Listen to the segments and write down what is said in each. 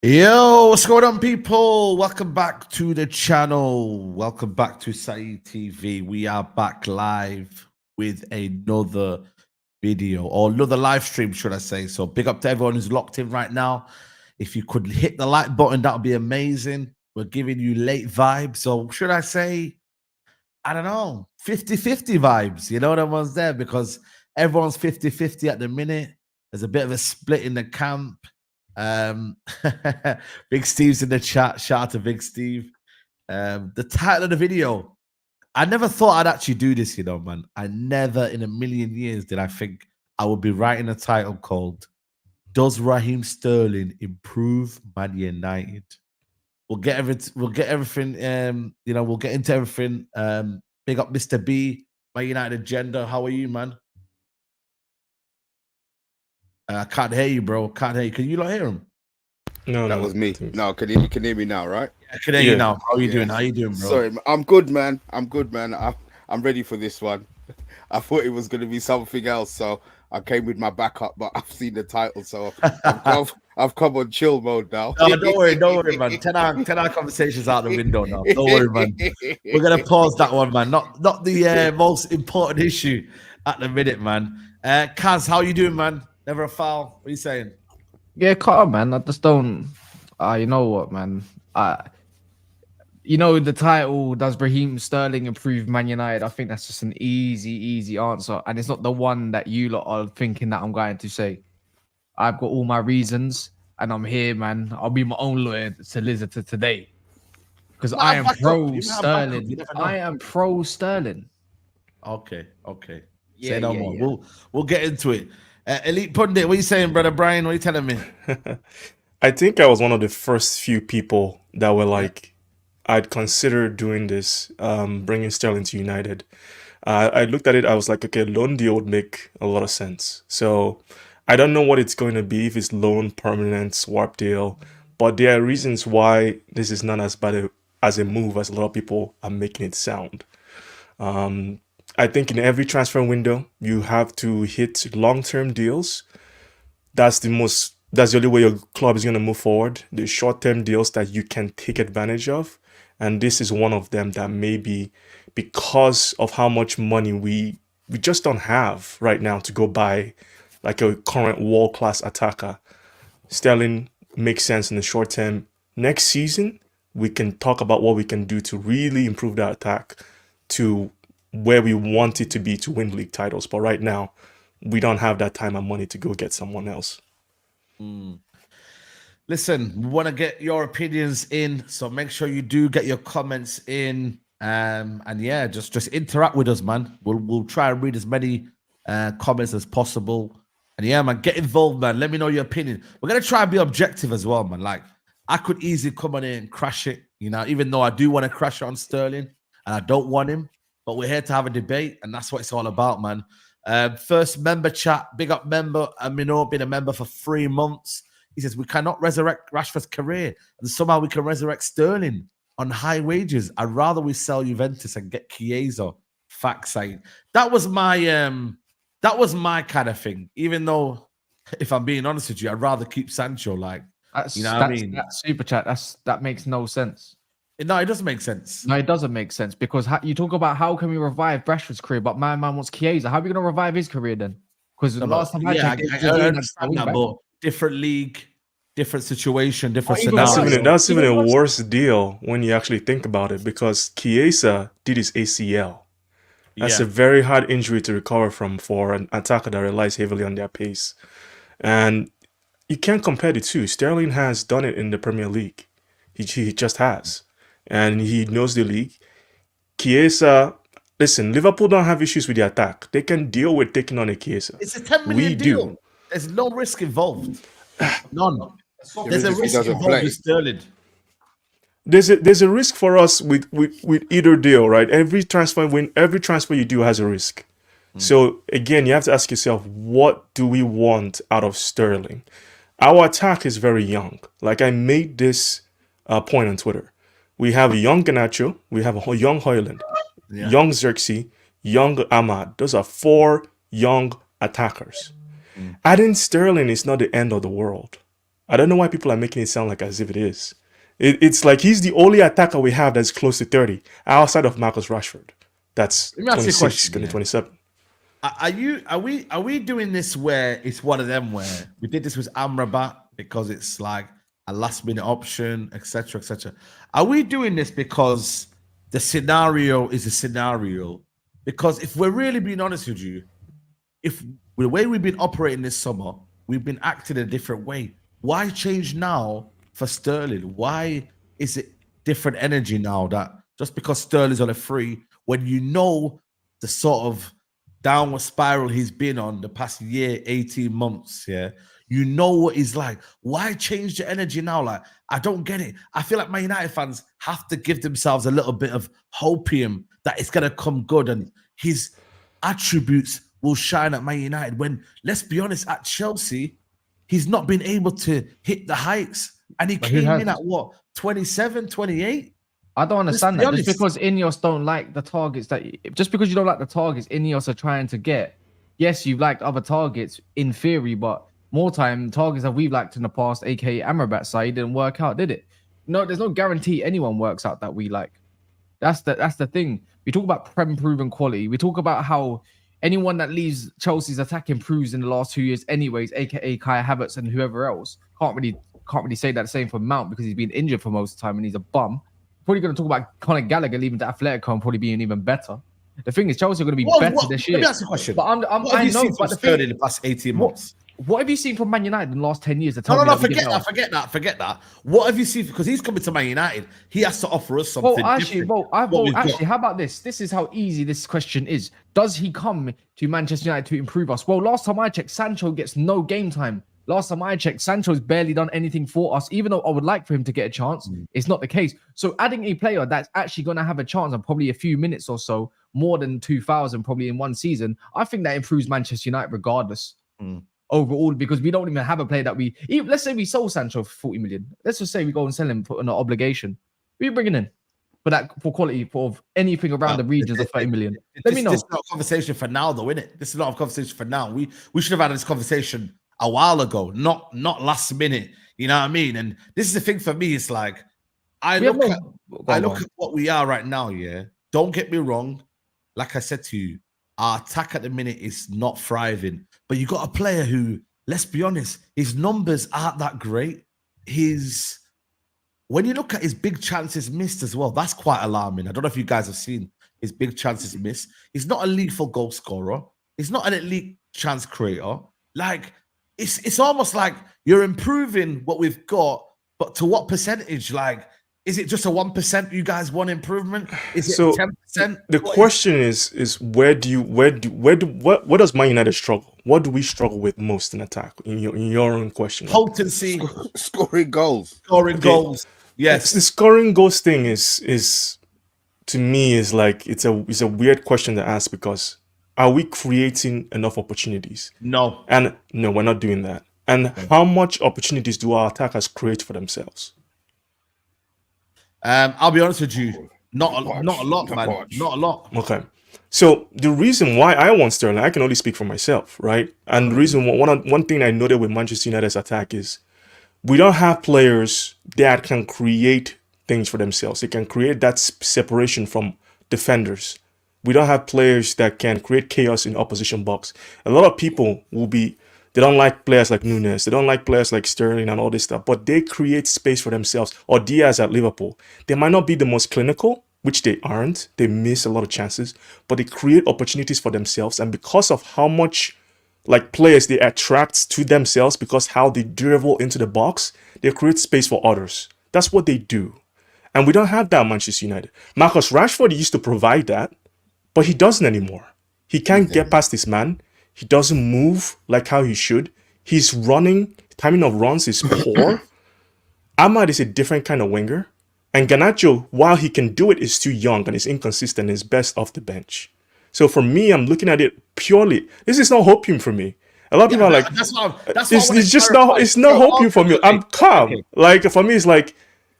Yo, what's going on, people? Welcome back to the channel. Welcome back to Saeed TV. We are back live with another video or another live stream, should I say. So big up to everyone who's locked in right now. If you could hit the like button, that would be amazing. We're giving you late vibes. So should I say, I don't know, 50-50 vibes. You know what one's there because everyone's 50-50 at the minute. There's a bit of a split in the camp. Big Steve's in the chat. Shout out to Big Steve. The title of the video, I never thought I'd actually do this, you know, man. I never in a million years did I think I would be writing a title called Does Raheem Sterling Improve Man United? We'll get everything, you know, we'll get into everything. Big up Mr. B, Man United Agenda. How are you, man? I can't hear you, bro. Can't hear you. Can you not hear him? No, that was me. No, can you hear me now, right? I can hear you now. How are you doing? How you doing, bro? Sorry, I'm good, man. I'm good, man. I'm ready for this one. I thought it was going to be something else, so I came with my backup, but I've seen the title, so I've come on chill mode now. No, don't worry, man. 10 hour conversations out the window now. Don't worry, man. We're gonna pause that one, man. Not the most important issue at the minute, man. Kaz, how you doing, man? Never a foul. What are you saying? Yeah, calm, man. I just don't. You know what, man? You know the title. Does Raheem Sterling improve Man United? I think that's just an easy answer, and it's not the one that you lot are thinking that I'm going to say. I've got all my reasons, and I'm here, man. I'll be my own lawyer to listen to today, because I am pro Sterling. I am pro Sterling. Okay. Yeah, say no more. Yeah. We'll get into it. Elite Pundit, what are you saying, brother Brian? What are you telling me? I think I was one of the first few people that were like, I'd consider doing this, bringing Sterling to United. I looked at it, I was like, okay, loan deal would make a lot of sense. So I don't know what it's going to be, if it's loan, permanent, swap deal, but there are reasons why this is not as bad as a move as a lot of people are making it sound. I think in every transfer window, you have to hit long-term deals. That's the only way your club is going to move forward. The short-term deals that you can take advantage of. And this is one of them that maybe because of how much money we just don't have right now to go buy like a current world-class attacker. Sterling makes sense in the short term. Next season, we can talk about what we can do to really improve that attack to where we want it to be to win league titles. But right now, we don't have that time and money to go get someone else. Listen, we want to get your opinions in, so make sure you do get your comments in. And yeah, just interact with us, man. We'll try and read as many comments as possible. And yeah, man, get involved, man. Let me know your opinion. We're gonna try and be objective as well, man. Like, I could easily come on in and crash it, you know, even though I do want to crash it on Sterling and I don't want him. But we're here to have a debate, and that's what it's all about, man. First member chat, big up member. Amino, been a member for 3 months. He says, we cannot resurrect Rashford's career, and somehow we can resurrect Sterling on high wages. I'd rather we sell Juventus and get Chiesa. Fact saying. That was my kind of thing. Even though, if I'm being honest with you, I'd rather keep Sancho. Like, you know what I mean? That super chat, that makes no sense. No, it doesn't make sense. No, it doesn't make sense because you talk about how can we revive Rashford's career, but my man wants Chiesa. How are we going to revive his career then? Because the last time I understand that, but different league, different situation, different scenario. That's even a worse deal when you actually think about it, because Chiesa did his ACL. That's a very hard injury to recover from for an attacker that relies heavily on their pace. And you can't compare the two. Sterling has done it in the Premier League. He just has. And he knows the league. Chiesa, listen, Liverpool don't have issues with the attack. They can deal with taking on a Chiesa. It's a 10 million deal. There's no risk involved. None. There's a risk involved with Sterling. There's a risk for us with either deal, right? Every transfer you do has a risk. So again, you have to ask yourself, what do we want out of Sterling? Our attack is very young. Like, I made this point on Twitter. We have a young Garnacho, we have a young Højlund, young Xerxes, young Ahmad. Those are 4 young attackers. Adding Sterling is not the end of the world. I don't know why people are making it sound like as if it is. It's like he's the only attacker we have that's close to 30 outside of Marcus Rashford. That's Let me ask you a 26, question, going to yeah. 27. Are we doing this where it's one of them where we did this with Amrabat because it's like a last minute option, etc., etc. Are we doing this because the scenario is a scenario? Because if we're really being honest with you, if the way we've been operating this summer, we've been acting a different way. Why change now for Sterling? Why is it different energy now that just because Sterling's on a free, when you know the sort of downward spiral he's been on the past year, 18 months, yeah, you know what he's like. Why change the energy now? Like, I don't get it. I feel like Man United fans have to give themselves a little bit of hopium that it's going to come good and his attributes will shine at Man United when, let's be honest, at Chelsea, he's not been able to hit the heights. And he But who came has? in at what, 27, 28? I don't understand be that. Just honest. because Ineos don't like the targets just because you don't like the targets Ineos are trying to get. Yes, you've liked other targets in theory, but more time targets that we've liked in the past, aka Amrabat side, didn't work out, did it? No, there's no guarantee anyone works out that we like. That's the thing. We talk about Prem proven quality. We talk about how anyone that leaves Chelsea's attack improves in the last 2 years, anyways, aka Kai Havertz and whoever else. Can't really say that the same for Mount because he's been injured for most of the time and he's a bum. Probably going to talk about Conor Gallagher leaving to Atletico and probably being even better. The thing is, Chelsea are going to be better this year. Let me ask you a question. But what have you seen from Sterling in the past 18 months? What have you seen from Man United in the last 10 years? No, forget that. What have you seen? Because he's coming to Man United. He has to offer us something different. How about this? This is how easy this question is. Does he come to Manchester United to improve us? Well, last time I checked, Sancho gets no game time. Last time I checked, Sancho's barely done anything for us, even though I would like for him to get a chance. It's not the case. So adding a player that's actually going to have a chance on probably a few minutes or so, more than 2,000 probably in one season, I think that improves Manchester United regardless. Overall, because we don't even have a player that let's say we sold Sancho for 40 million. Let's just say we go and sell him for an obligation. Who are you bringing in for quality for anything around the regions of 30 million? Let me know. This is not a conversation for now, though, isn't it? This is not a conversation for now. We should have had this conversation a while ago, not last minute. You know what I mean? And this is the thing for me. It's like I look at what we are right now. Yeah, don't get me wrong. Like I said to you, our attack at the minute is not thriving. But you got a player who, let's be honest, his numbers aren't that great. When you look at his big chances missed as well, that's quite alarming. I don't know if you guys have seen his big chances missed. He's not a lethal goal scorer. He's not an elite chance creator. Like, it's almost like you're improving what we've got, but to what percentage? Like, is it just a 1% you guys want improvement? Is it 10%? The question is where does Man United struggle? What do we struggle with most in attack? In your own question. Potency, scoring goals. Goals. Yes. The scoring goals thing is to me is like it's a weird question to ask because are we creating enough opportunities? No. And no, we're not doing that. And how much opportunities do our attackers create for themselves? I'll be honest with you, not a lot, man. Not a lot. Okay. So the reason why I want Sterling, I can only speak for myself, right? And the reason one thing I noted with Manchester United's attack is we don't have players that can create things for themselves. They can create that separation from defenders. We don't have players that can create chaos in opposition box. A lot of people they don't like players like Nunes. They don't like players like Sterling and all this stuff, but they create space for themselves. Or Diaz at Liverpool. They might not be the most clinical, which they aren't. They miss a lot of chances, but they create opportunities for themselves. And because of how much like players they attract to themselves, because how they dribble into the box, they create space for others. That's what they do. And we don't have that at Manchester United. Marcus Rashford used to provide that, but he doesn't anymore. He can't get past this man. He doesn't move like how he should. He's running. Timing of runs is poor. Ahmad is a different kind of winger. And Garnacho, while he can do it, is too young and is inconsistent and is best off the bench. So for me, I'm looking at it purely. This is not hopium for me. A lot of people are like, it's not hopium for me. I'm calm. Okay. Like for me, it's like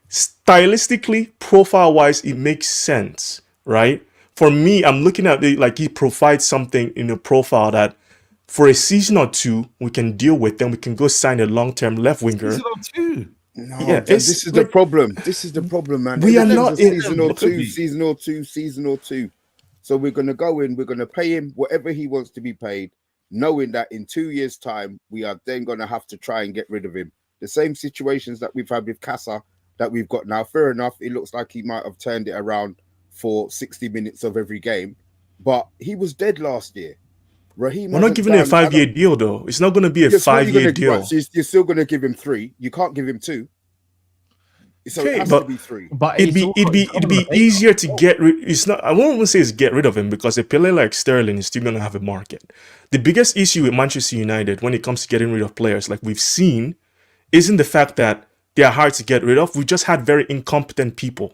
stylistically, profile-wise, it makes sense, right? For me, I'm looking at it like he provides something in a profile that For a season or two, we can deal with them. We can go sign a long-term left winger. Season or two. No, Yeah, this it's is the like- problem. This is the problem, man. We are Everything's not a in- season or Look at two, me. season or two. So we're gonna go in. We're gonna pay him whatever he wants to be paid, knowing that in 2 years' time we are then gonna have to try and get rid of him. The same situations that we've had with Casa that we've got now. Fair enough. It looks like he might have turned it around for 60 minutes of every game, but he was dead last year. Raheem, We're not giving him a 5-year deal, though. It's not going to be a 5-year deal. So you're still going to give him 3. You can't give him 2. So Okay, it has but- to be 3. But It'd be easier to get rid. It's not. I won't even say it's get rid of him because a player like Sterling is still going to have a market. The biggest issue with Manchester United when it comes to getting rid of players, like we've seen, isn't the fact that they are hard to get rid of. We just had very incompetent people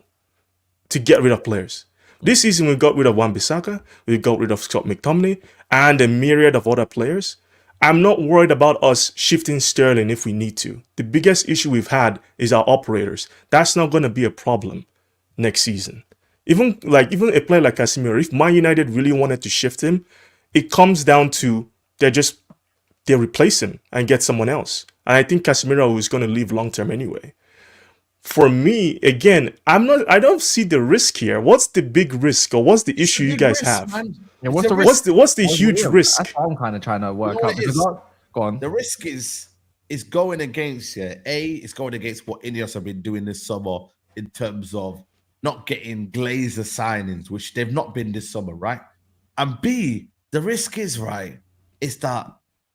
to get rid of players. This season, we got rid of Wan-Bissaka, we got rid of Scott McTominay, and a myriad of other players. I'm not worried about us shifting Sterling if we need to. The biggest issue we've had is our operators. That's not going to be a problem next season. Even a player like Casemiro, if Man United really wanted to shift him, it comes down to they replace him and get someone else. And I think Casemiro is going to leave long term anyway. For me, again, I don't see the risk here. What's the big risk or what's the issue you guys have? Yeah, what's the It's a risk? What's the huge risk? That's what I'm kind of trying to work what out. it Because is? go on. The risk is going against it's going against what Ineos have been doing this summer in terms of not getting Glazer signings, which they've not been this summer, right? And B, the risk is is that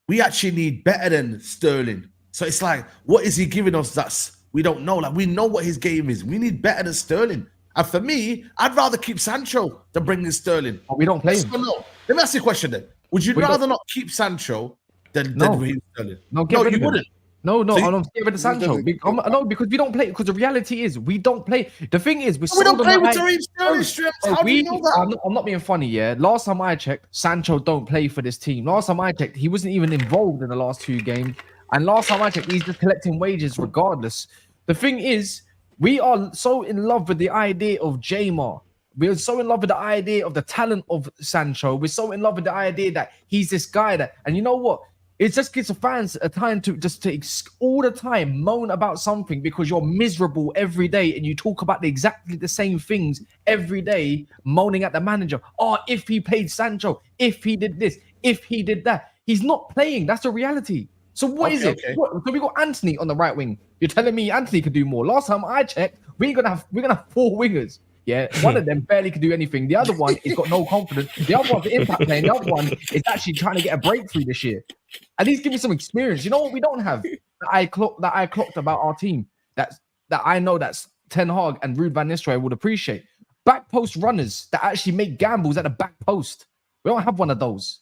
we actually need better than Sterling. So it's like, what is he giving us that's we don't know? Like, we know what his game is. We need better than Sterling. And for me, I'd rather keep Sancho than bring in Sterling. But we don't play him. So no. Let me ask you a question then. Would you We rather don't- not keep Sancho than No. Raheem Sterling? No, get rid you of him. wouldn't. No, So you- I don't get rid of Sancho. doesn't- No, because we don't play. Because the reality is, we don't play. The thing is, We don't play with Raheem Sterling Bro, strips. bro, How do you know that? I'm not being funny, yeah. Last time I checked, Sancho don't play for this team. Last time I checked, he wasn't even involved in the last 2 games. And last time I checked, he's just collecting wages regardless. The thing is, we are so in love with the idea of Jamar. We're so in love with the idea of the talent of Sancho. We're so in love with the idea that he's this guy that, and you know what? It just gives the fans a time to all the time moan about something because you're miserable every day and you talk about exactly the same things every day, moaning at the manager. Oh, if he played Sancho, if he did this, if he did that. He's not playing. That's the reality. So what is it? Okay. So we got Anthony on the right wing. You're telling me Anthony could do more. Last time I checked, we're gonna have 4 wingers. Yeah, one of them barely could do anything. The other one has got no confidence. The other one's the impact player. The other one is actually trying to get a breakthrough this year. At least give me some experience. You know what we don't have that I clocked about our team. That I know that's Ten Hag and Ruud van Nistelrooy would appreciate. Back post runners that actually make gambles at the back post. We don't have one of those.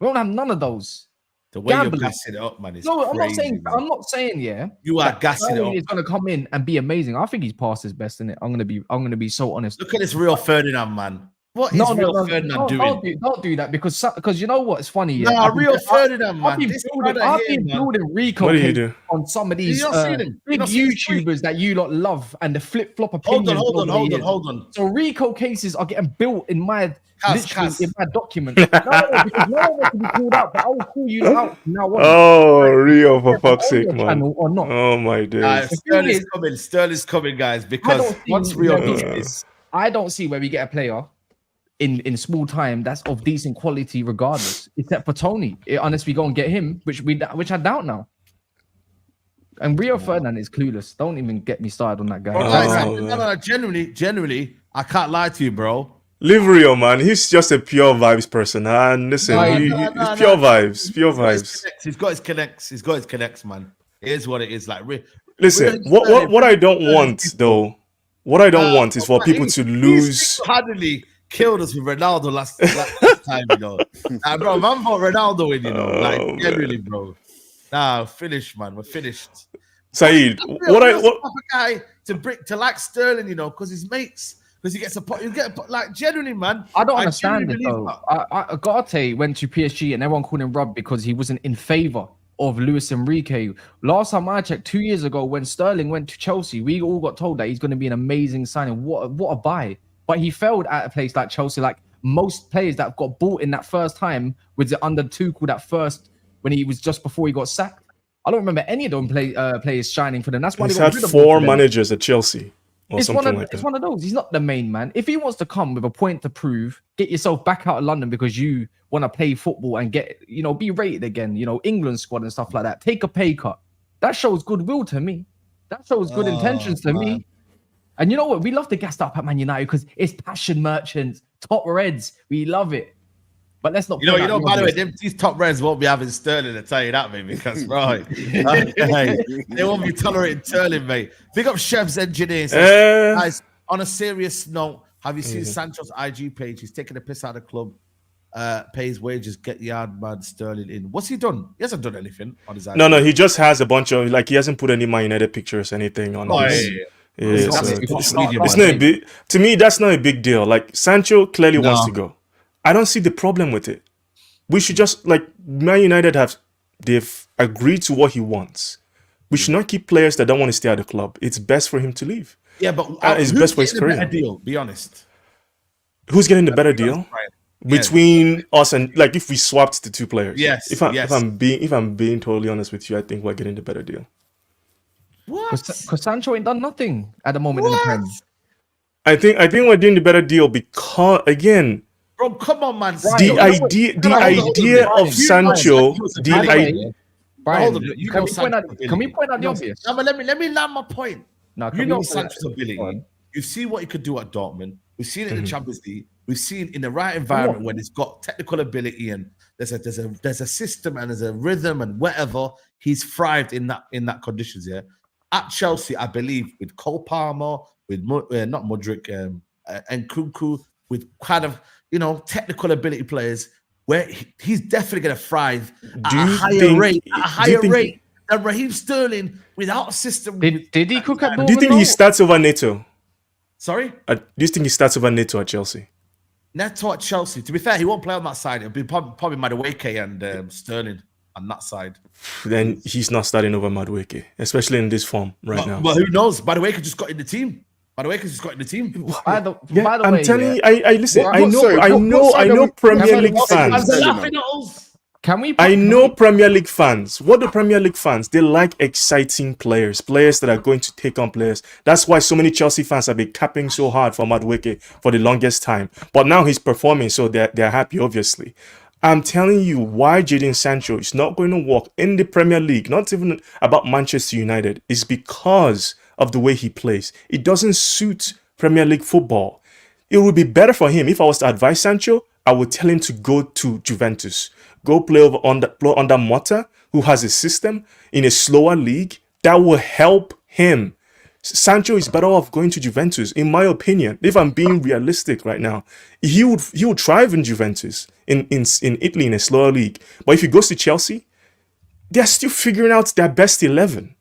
We don't have none of those. The way Gambling. you're gassing it up, man, is No, I'm not crazy, saying. man. I'm not saying. Yeah, You are that gassing it Sterling up. is going to come in and be amazing. I think he's past his best in it. I'm gonna be so honest. Look at this real Ferdinand, man. What is real Ferdinand doing? Don't do that because you know what? It's funny. Yeah, No, real Ferdinand, I've man. been This building, brother I've here, been man. building Rico What do you case do? on some of these not seen him? You big not seen his tweet? YouTubers that you lot love and the flip flop Hold opinions. on, over the years. hold on. So Rico cases are getting built in my Cass. in my document. No, because no one wants to be called out, but I will call you out from now on. Oh, Rio, for Whether fuck's on sake, your man. channel or not. Oh my days. Sterling's coming, guys, because don't see- once Rio does Yeah. this, I don't see where we get a player in small time that's of decent quality regardless, except for Tony. Unless we go and get him, which I doubt now. And Rio Ferdinand is clueless. Don't even get me started on that guy. bro, Oh, no, genuinely, I can't lie to you, bro. Leave Rio, man. He's just a pure vibes person. And listen, No, it's pure vibes. Pure vibes. He's got his connects, man. It is what it is. Like, Listen, what I don't want though, what I don't want is for people to lose. Handily killed us with Ronaldo last time, you know. Bro, man, for Ronaldo in, you know, Oh, like man. generally, bro. Nah, finished, man. We're finished. Saeed, What a guy to like Sterling, you know, because his mates, because he gets like genuinely, man. I don't understand it genuinely though. believe Ugarte went to PSG and everyone called him Rob because he wasn't in favor of Luis Enrique. Last time I checked, 2 years ago, when Sterling went to Chelsea, we all got told that he's going to be an amazing signing. What a buy! But he failed at a place like Chelsea, like most players that got bought in that first time was under Tuchel that first when he was just before he got sacked. I don't remember any of them players shining for them. That's why He's they got had rid of 4 them. managers at Chelsea or It's something like it's that. one of those. He's not the main man. If he wants to come with a point to prove, get yourself back out of London because you want to play football and get, be rated again, England squad and stuff like that. Take a pay cut. That shows goodwill to me. That shows good intentions to me. And you know what? We love to gas up at Man United because it's passion merchants, top reds. We love it. But let's not. By the way, these top reds won't be having Sterling, to tell you that, mate, because right, they won't be tolerating Sterling, mate. Big up Chef's engineer. Guys, on a serious note, have you seen Sancho's IG page? He's taking a piss out of the club, pays wages, get yard man Sterling in. What's he done? He hasn't done anything on his IG. No, he just has a bunch of he hasn't put any Man United pictures, anything on his. It's not a big. To me, that's not a big deal. Like Sancho clearly wants to go. I don't see the problem with it. We should just Man United they've agreed to what he wants. We should not keep players that don't want to stay at the club. It's best for him to leave. Yeah, but it's best for his career. Better deal, be honest. Who's getting the better deal between us and if we swapped the two players? Yes. If I'm being totally honest with you, I think we're getting the better deal. What? Because Sancho ain't done nothing at the moment in the Prem. I think we're doing the better deal because again. Bro, come on, man. The idea of Sancho, Brian, can we point out the obvious? No, but let me land my point. No, Sancho's ability. You've seen what he could do at Dortmund. We've seen it in the Champions League. We've seen in the right environment when he's got technical ability and there's a system and there's a rhythm and whatever. He's thrived in that conditions. Yeah, at Chelsea, I believe with Cole Palmer, with not Modric, and Nkunku, with kind of technical ability players, where he's definitely going to thrive at a higher rate than Raheem Sterling without a system. Did he cook at Dortmund? Do you think he starts over Neto? Sorry? Do you think he starts over Neto at Chelsea? Neto at Chelsea. To be fair, he won't play on that side. It'll be probably Madueke and Sterling on that side. Then he's not starting over Madueke, especially in this form now. But who knows? Madueke just got in the team. Madueke's just got in the team. By the I'm way, telling you, I listen. I know Premier League fans. I know Premier League fans. What do Premier League fans? They like exciting players that are going to take on players. That's why so many Chelsea fans have been capping so hard for Madueke for the longest time. But now he's performing, so they're happy, obviously. I'm telling you why Jadon Sancho is not going to work in the Premier League, not even about Manchester United, is because of the way he plays. It doesn't suit Premier League football. It would be better for him. If I was to advise Sancho, I would tell him to go to Juventus. Go play under Motta, who has a system in a slower league that will help him. Sancho is better off going to Juventus, in my opinion. If I'm being realistic right now, he would thrive in Juventus, in Italy, in a slower league. But if he goes to Chelsea, they're still figuring out their best 11.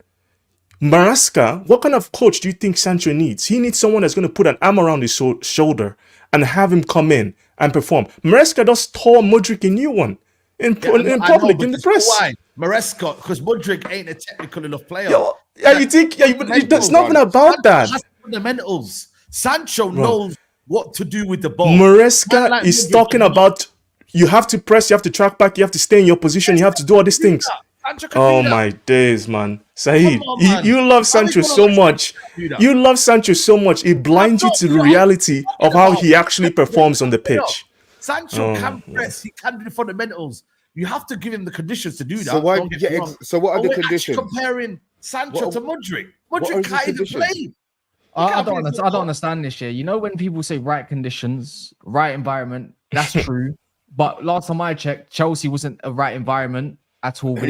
Maresca, what kind of coach do you think Sancho needs? He needs someone that's going to put an arm around his shoulder and have him come in and perform. Maresca just tore Modric a new one in public, in the press. Why? Maresca, because Modric ain't a technical enough player. You think? But there's nothing about that. Has fundamentals. Sancho knows what to do with the ball. Maresca is talking about you have to press, you have to track back, you have to stay in your position, you have to do all these things. Oh my days, man. Saeed, you love Sancho so much. You love Sancho so much. It blinds you to the reality of how he actually performs on the pitch. Sancho can press. He can do the fundamentals. You have to give him the conditions to do that. So what are the conditions? Comparing Sancho to Modric. Modric can't even play. I don't understand this year. When people say right conditions, right environment, that's true. But last time I checked, Chelsea wasn't a right environment at all. But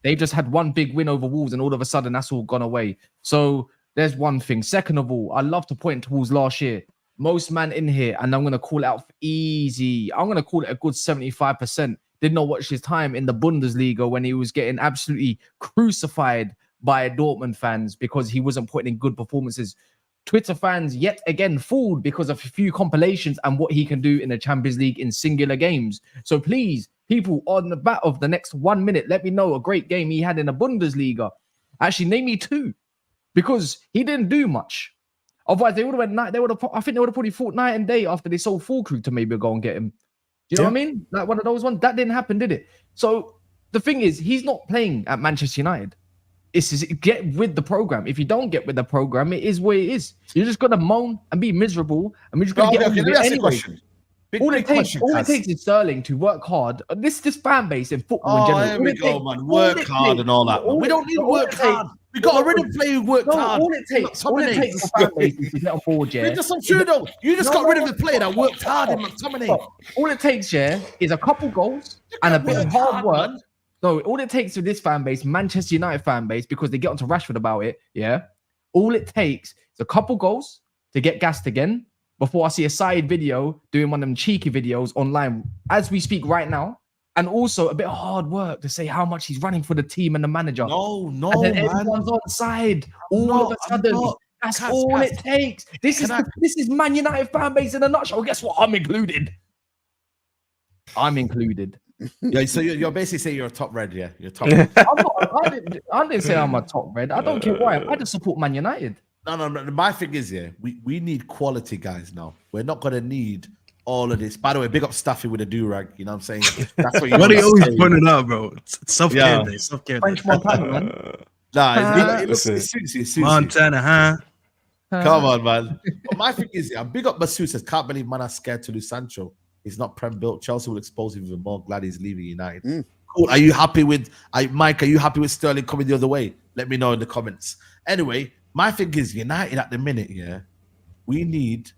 they just had one big win over Wolves, and all of a sudden that's all gone away. So there's one thing. Second of all, I love to point towards last year. Most man in here, and I'm going to call it out easy. I'm going to call it a good 75%. Did not watch his time in the Bundesliga when he was getting absolutely crucified by Dortmund fans because he wasn't putting in good performances. Twitter fans yet again fooled because of a few compilations and what he can do in the Champions League in singular games. So please, people, on the back of the next 1 minute, let me know a great game he had in the Bundesliga. Actually, name me two, because he didn't do much. Otherwise, they would have went night. They would have. I think they would have probably fought night and day after they sold full crew to maybe go and get him. Do you know what I mean? Like one of those ones that didn't happen, did it? So the thing is, he's not playing at Manchester United. It's just get with the program. If you don't get with the program, it is what it is. You're just gonna moan and be miserable, and we're just gonna get on with it anyway. All it takes is Sterling to work hard. This fan base in football in general. Here we go, man. Work hard and all that. We don't need work hard. We got rid of play who worked hard. All it takes for fan base is to get on board, yeah. It's just untrue though. You just got rid of the player that worked hard in McTominay. All it takes, yeah, is a couple goals and a bit of hard work. No, all it takes for this fan base, Manchester United fan base, because they get onto Rashford about it, yeah. All it takes is a couple goals to get gassed again. Before I see a Saeed video doing one of them cheeky videos online as we speak right now, and also a bit of hard work to say how much he's running for the team and the manager. No, and then everyone's on side. All of a sudden, that's all it takes. This is Man United fan base in a nutshell. Guess what? I'm included. Yeah, so you're basically saying you're a top red, yeah? You're top red. I didn't say I'm a top red. I don't care why. I just support Man United. No. My thing is, yeah, we need quality guys now. We're not gonna need all of this. By the way, big up Staffy with a do-rag. You know what I'm saying? That's what you What are you always pointing out, bro? It's self-care day. Self-care day. French Montana, man. Nah, it suits you. Montana, huh? Come on, man. But my thing is, yeah, big up Masoud says, can't believe man are scared to lose Sancho. He's not Prem built. Chelsea will expose him even more. Glad he's leaving United. Cool. Are you happy with Mike? Are you happy with Sterling coming the other way? Let me know in the comments. Anyway, my thing is United at the minute, yeah. We need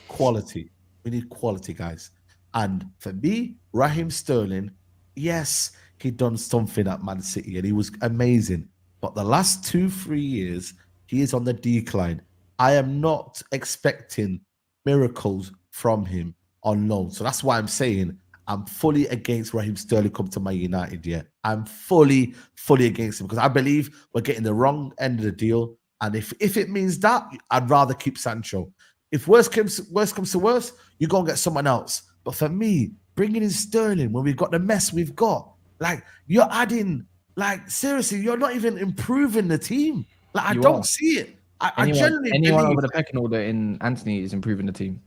quality. We need quality, guys. And for me, Raheem Sterling, yes, he done something at Man City and he was amazing. But the last 2-3 years, he is on the decline. I am not expecting miracles from him on loan. So that's why I'm saying I'm fully against Raheem Sterling coming to Man United. Yeah, I'm fully against him because I believe we're getting the wrong end of the deal. And if it means that, I'd rather keep Sancho. If worse comes to worse, you go and get someone else. But for me, bringing in Sterling when we've got the mess we've got, like you're adding, like seriously, you're not even improving the team. Like I don't see it. I genuinely anyone over the pecking order in Anthony is improving the team.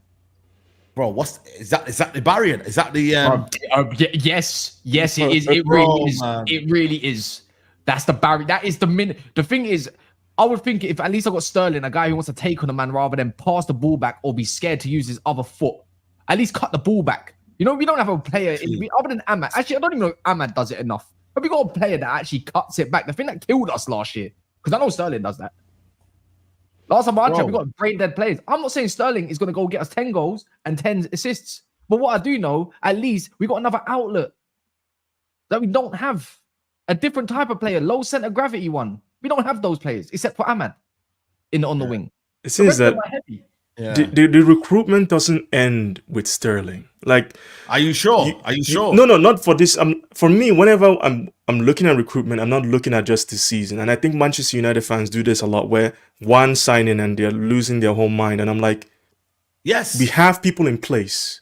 Bro, is that the barrier? Is that the yes, it is. It really is. It really is. That's the barrier. That is the minute. The thing is, I would think if at least I got Sterling, a guy who wants to take on a man rather than pass the ball back or be scared to use his other foot. At least cut the ball back. You know, we don't have a player other than Ahmad. Actually, I don't even know if Ahmad does it enough. But we got a player that actually cuts it back. The thing that killed us last year, because I know Sterling does that. Last time I checked, we got brain dead players. I'm not saying Sterling is going to go get us 10 goals and 10 assists. But what I do know, at least we got another outlet that we don't have. A different type of player, low center gravity one. We don't have those players except for Ahmad on the wing. It seems that the recruitment doesn't end with Sterling. Like, are you sure? Are you sure? No, not for this. For me, whenever I'm looking at recruitment, I'm not looking at just this season. And I think Manchester United fans do this a lot, where one signing and they're losing their whole mind. And I'm like, yes, we have people in place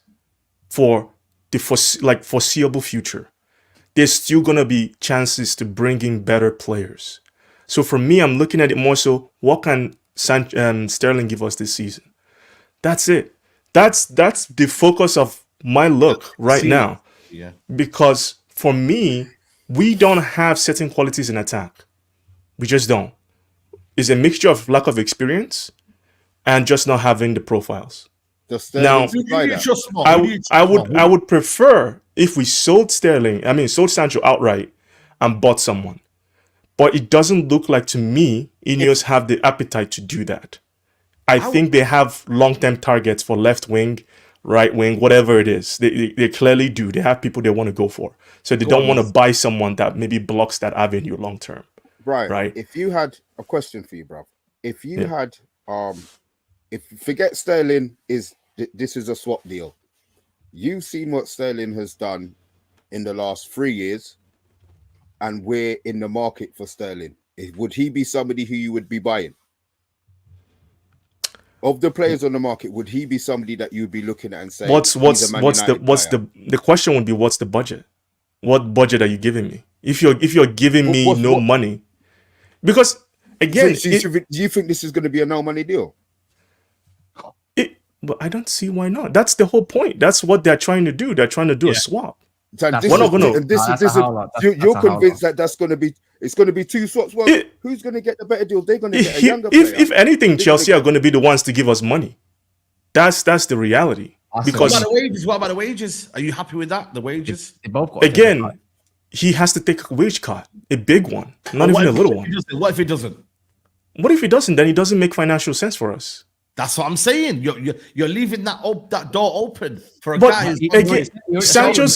for the foreseeable future. There's still gonna be chances to bring in better players. So for me, I'm looking at it more so, what can Sterling give us this season? That's it. That's the focus of my look right now. Yeah. Because for me, we don't have certain qualities in attack. We just don't. It's a mixture of lack of experience and just not having the profiles. Now, I would prefer if we sold Sancho outright and bought someone. But it doesn't look like to me Ineos have the appetite to do that. I think they have long-term targets for left wing, right wing, whatever it is. They clearly do. They have people they want to go for. So they don't want to buy someone that maybe blocks that avenue long-term. Right. If you had a question for you, bro. If you had, if forget Sterling this is a swap deal. You've seen what Sterling has done in the last 3 years, and we're in the market for Sterling. Would he be somebody who you would be buying? Of the players on the market, would he be somebody that you'd be looking at and saying, the question would be, what's the budget? What budget are you giving me? If you're giving me no money, because again, do you think this is going to be a no money deal? But I don't see why not. That's the whole point. That's what they're trying to do. They're trying to do a Yeah. swap. So That's this We're not is, gonna- and this No, is, that's a this is howler. you're That's a howler. convinced that that's going to be, it's going to be two swaps. Well, It- who's going to get the better deal? They're going to get a If, younger player. if anything, They're Chelsea gonna are going to be the ones to give us money. That's the reality. That's What Because about the wages? What about the wages? Are you happy with that? The wages? They both got to take a cut. again, he has to take a wage cut, a big one, not What even a if little he one. doesn't? What if he doesn't? What if he doesn't? Then it doesn't make financial sense for us. That's what I'm saying. You're leaving that door open for a But guy who's again, Sancho's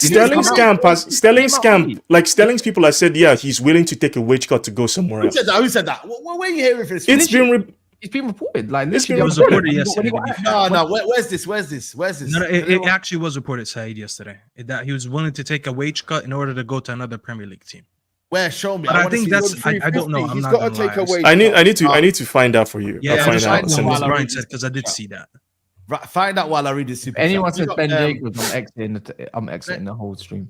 Sterling's come camp out. has Sterling's Came out camp, like Sterling's people have said, yeah, he's willing to take a wage cut to go somewhere Who else. said that? Who said that? Where are you hearing this? It's been It's been reported. Like It's been literally, was the other reported day. yesterday, When he to be got- No, where's this? No, no, it actually was reported, Saeed, yesterday that he was willing to take a wage cut in order to go to another Premier League team. Where? Show me. But I wanna think see that's what- I don't know. I'm He's not got gonna to take lie. away. I need to find out for you. Yeah, I'll I find just out. read Send what it. Brian said because I did see that. Right, find out while I read this super. Anyone chat. says We Ben got, Jacobs, I'm exiting the whole stream.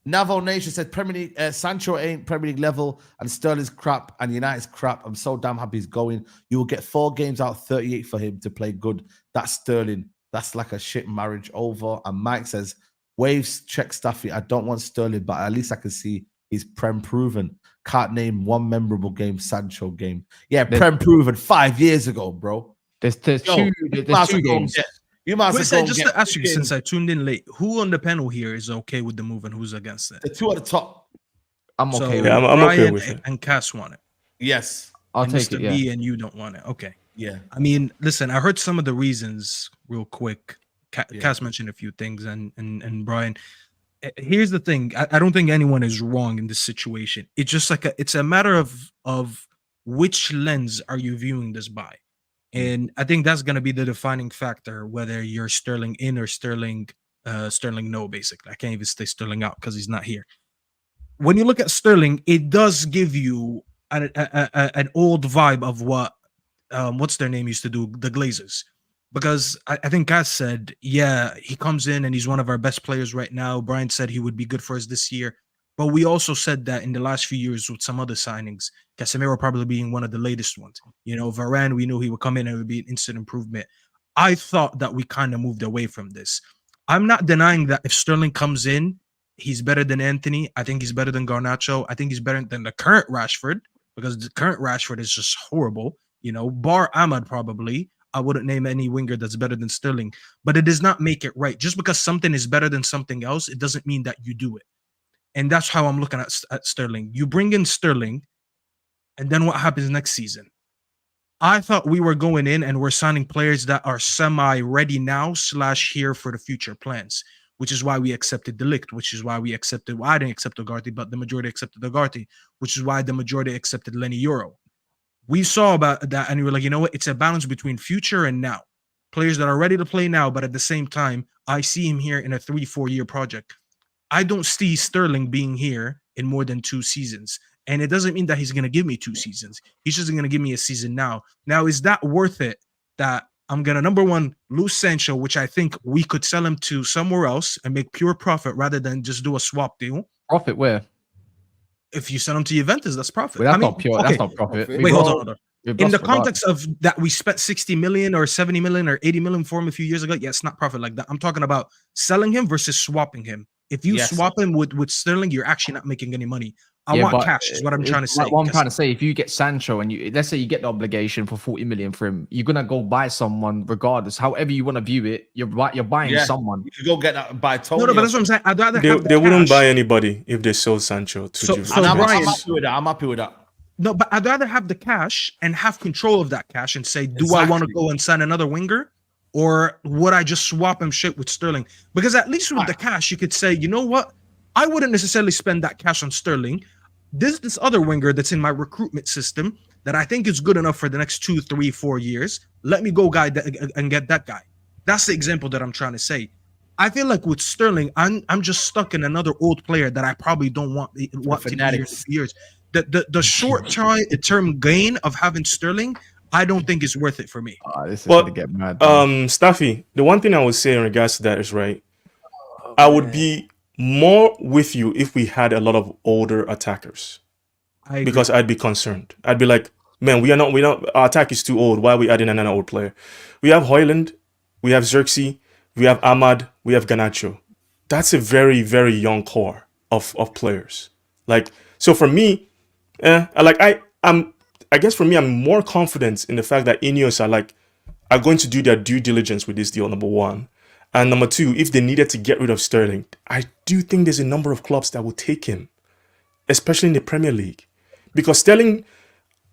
Navo Nation said Premier League, Sancho ain't Premier League level and Sterling's crap and United's crap. I'm so damn happy he's going. You will get 4 games out of 38 for him to play good. That's Sterling. That's like a shit marriage over. And Mike says, Waves check Staffy. I don't want Sterling, but at least I can see he's Prem proven. Can't name one memorable game, Sancho game. Yeah, Prem proven 5 years ago, bro. There's Yo, two games. You might Wait, as well Saeed, go just and to get ask you, fucking since I tuned in late, who on the panel here is okay with the move and who's against it? the 2 at the top. I'm So okay with Yeah, it. I'm okay Brian with it. and Cass want it. Yes. I'll And take Mr. it. Yeah. B and you don't want it. Okay. Yeah. I mean, listen, I heard some of the reasons real quick. Yeah. Cass mentioned a few things, and Brian. Here's the thing: I don't think anyone is wrong in this situation. It's just like it's a matter of which lens are you viewing this by, and I think that's going to be the defining factor whether you're Sterling in or Sterling no. Basically, I can't even say Sterling out because he's not here. When you look at Sterling, it does give you an old vibe of what what's their name used to do, the Glazers. Because I think Cass said, yeah, he comes in and he's one of our best players right now. Brian said he would be good for us this year. But we also said that in the last few years with some other signings, Casemiro probably being one of the latest ones. You know, Varane, we knew he would come in and it would be an instant improvement. I thought that we kind of moved away from this. I'm not denying that if Sterling comes in, he's better than Anthony. I think he's better than Garnacho. I think he's better than the current Rashford because the current Rashford is just horrible. You know, bar Ahmad probably. I wouldn't name any winger that's better than Sterling, but it does not make it right. Just because something is better than something else, it doesn't mean that you do it. And that's how I'm looking at Sterling. You bring in Sterling, and then what happens next season? I thought we were going in and we're signing players that are semi-ready now / here for the future plans, which is why we accepted De Ligt, which is why we accepted, well, I didn't accept Ugarte, but the majority accepted Ugarte, which is why the majority accepted Lenny Euro. We saw about that and we were like, you know what? It's a balance between future and now. Players that are ready to play now, but at the same time, I see him here in a 3-4 year project. I don't see Sterling being here in more than 2 seasons. And it doesn't mean that he's going to give me 2 seasons. He's just going to give me a season now. Now, is that worth it that I'm going to, number one, lose Sancho, which I think we could sell him to somewhere else and make pure profit rather than just do a swap deal? Profit where? If you sell him to Juventus, that's profit. Well, that's not pure. okay. That's not profit. Wait, Wait, hold on. We've In lost the regard. context of that we spent 60 million or 70 million or 80 million for him a few years ago, yeah, it's not profit like that. I'm talking about selling him versus swapping him. If you Yes. swap him with Sterling, you're actually not making any money. I Yeah, want but cash, is what I'm trying to say. Like what I'm 'cause- trying to say, if you get Sancho and you, let's say you get the obligation for 40 million for him, you're gonna go buy someone regardless. However you want to view it, you're buying Yeah. someone. You could go get that and buy Tony. No, but that's what I'm saying. I'd rather They, have the they wouldn't cash. buy anybody if they sold Sancho to So- Juventus. so And I'm Brian- happy with that. I'm happy with that. No, but I'd rather have the cash and have control of that cash and say, do I want to Exactly. go and sign another winger? Or would I just swap him shit with Sterling? Because at least with the cash, you could say, you know what? I wouldn't necessarily spend that cash on Sterling. This other winger that's in my recruitment system that I think is good enough for the next 2, 3, 4 years. Let me go and get that guy. That's the example that I'm trying to say. I feel like with Sterling, I'm just stuck in another old player that I probably don't want to be here in fanatics. 2 years. The short term gain of having Sterling, I don't think is worth it for me. This is Well, gonna get mad. Staffy, the one thing I would say in regards to that is right. I would be more with you if we had a lot of older attackers I agree. because I'd be concerned. I'd be like, Man, we are not. Our attack is too old. Why are we adding another old player? We have Hoyland, we have Xerxes, we have Ahmad, we have Garnacho. That's a very, very young core of players. Like, so for me, I guess for me, I'm more confident in the fact that Ineos are going to do their due diligence with this deal, number one. And number two, if they needed to get rid of Sterling, I do think there's a number of clubs that will take him, especially in the Premier League. Because Sterling,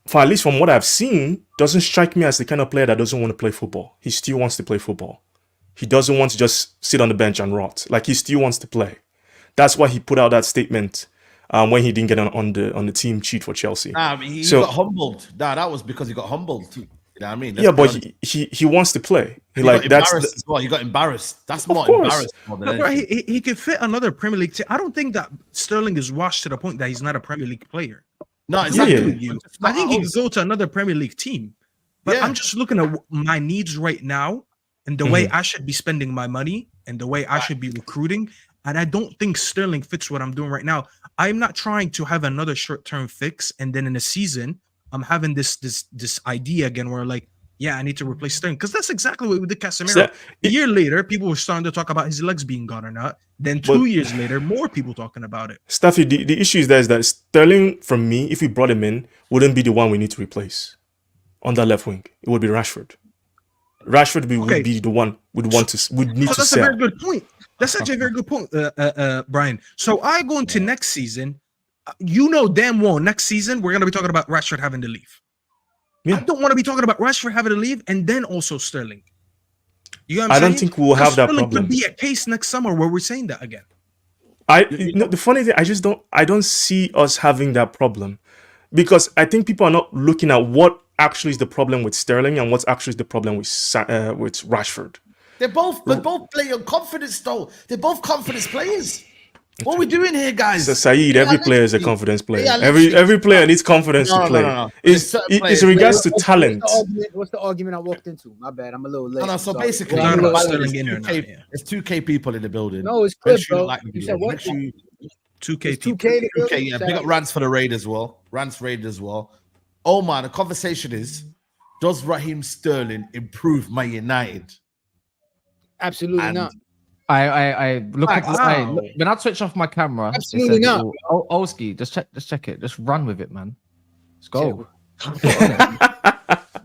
for at least from what I've seen, doesn't strike me as the kind of player that doesn't want to play football. He still wants to play football. He doesn't want to just sit on the bench and rot. Like, he still wants to play. That's why he put out that statement when he didn't get on the team sheet for Chelsea. Nah, he got humbled. Nah, that was because he got humbled. You know what I mean? Let's Yeah, be but honest. he wants to play. He got embarrassed as well. He got embarrassed. That's more course. embarrassed more than No, bro, anything. he could fit another Premier League team. I don't think that Sterling is washed to the point that he's not a Premier League player. No, exactly. Yeah. You. I think he could go to another Premier League team. But Yeah. I'm just looking at my needs right now and the way I should be spending my money and the way I should be recruiting. And I don't think Sterling fits what I'm doing right now. I'm not trying to have another short-term fix, and then in a season, I'm having this idea again where like, yeah, I need to replace Sterling, because that's exactly what we did Casemiro. A year later, people were starting to talk about his legs being gone or not. Then 2 years later, more people talking about it. Staffy, the issue is that Sterling, from me, if we brought him in, wouldn't be the one we need to replace on that left wing. It would be Rashford. Rashford would be the one would need to That's sell. a very good point. That's actually a very good point, Brian. So I go into next season. You know damn well next season we're gonna be talking about Rashford having to leave. Yeah. I don't want to be talking about Rashford having to leave and then also Sterling. You know what I'm I saying? don't think we'll have that Sterling problem. could be a case next summer where we're saying that again. The funny thing, I don't see us having that problem, because I think people are not looking at what actually is the problem with Sterling and what's actually the problem with Rashford. They both play on confidence though. They're both confidence players. What are we doing here, guys? So Saeed, every player is a confidence player. Every player needs confidence to play. No. It's in regards to talent. What's the argument I walked into? My bad, I'm a little late. No, so Sorry. basically, We're talking you know, about there's Sterling in or not, 2K yeah. there's 2K people in the building. No, it's Make good, sure bro. like the You video. said what? Make sure you 2K It's people. 2K. 2K, yeah. Big up Rants for the raid as well. Rants raid as well. Oh man, the conversation is: does Raheem Sterling improve Man United? Absolutely And- not. I look at Wow. when I switch off my camera. it Absolutely says not. little, "Oh, Olski, just check it. Just run with it, man. Let's go."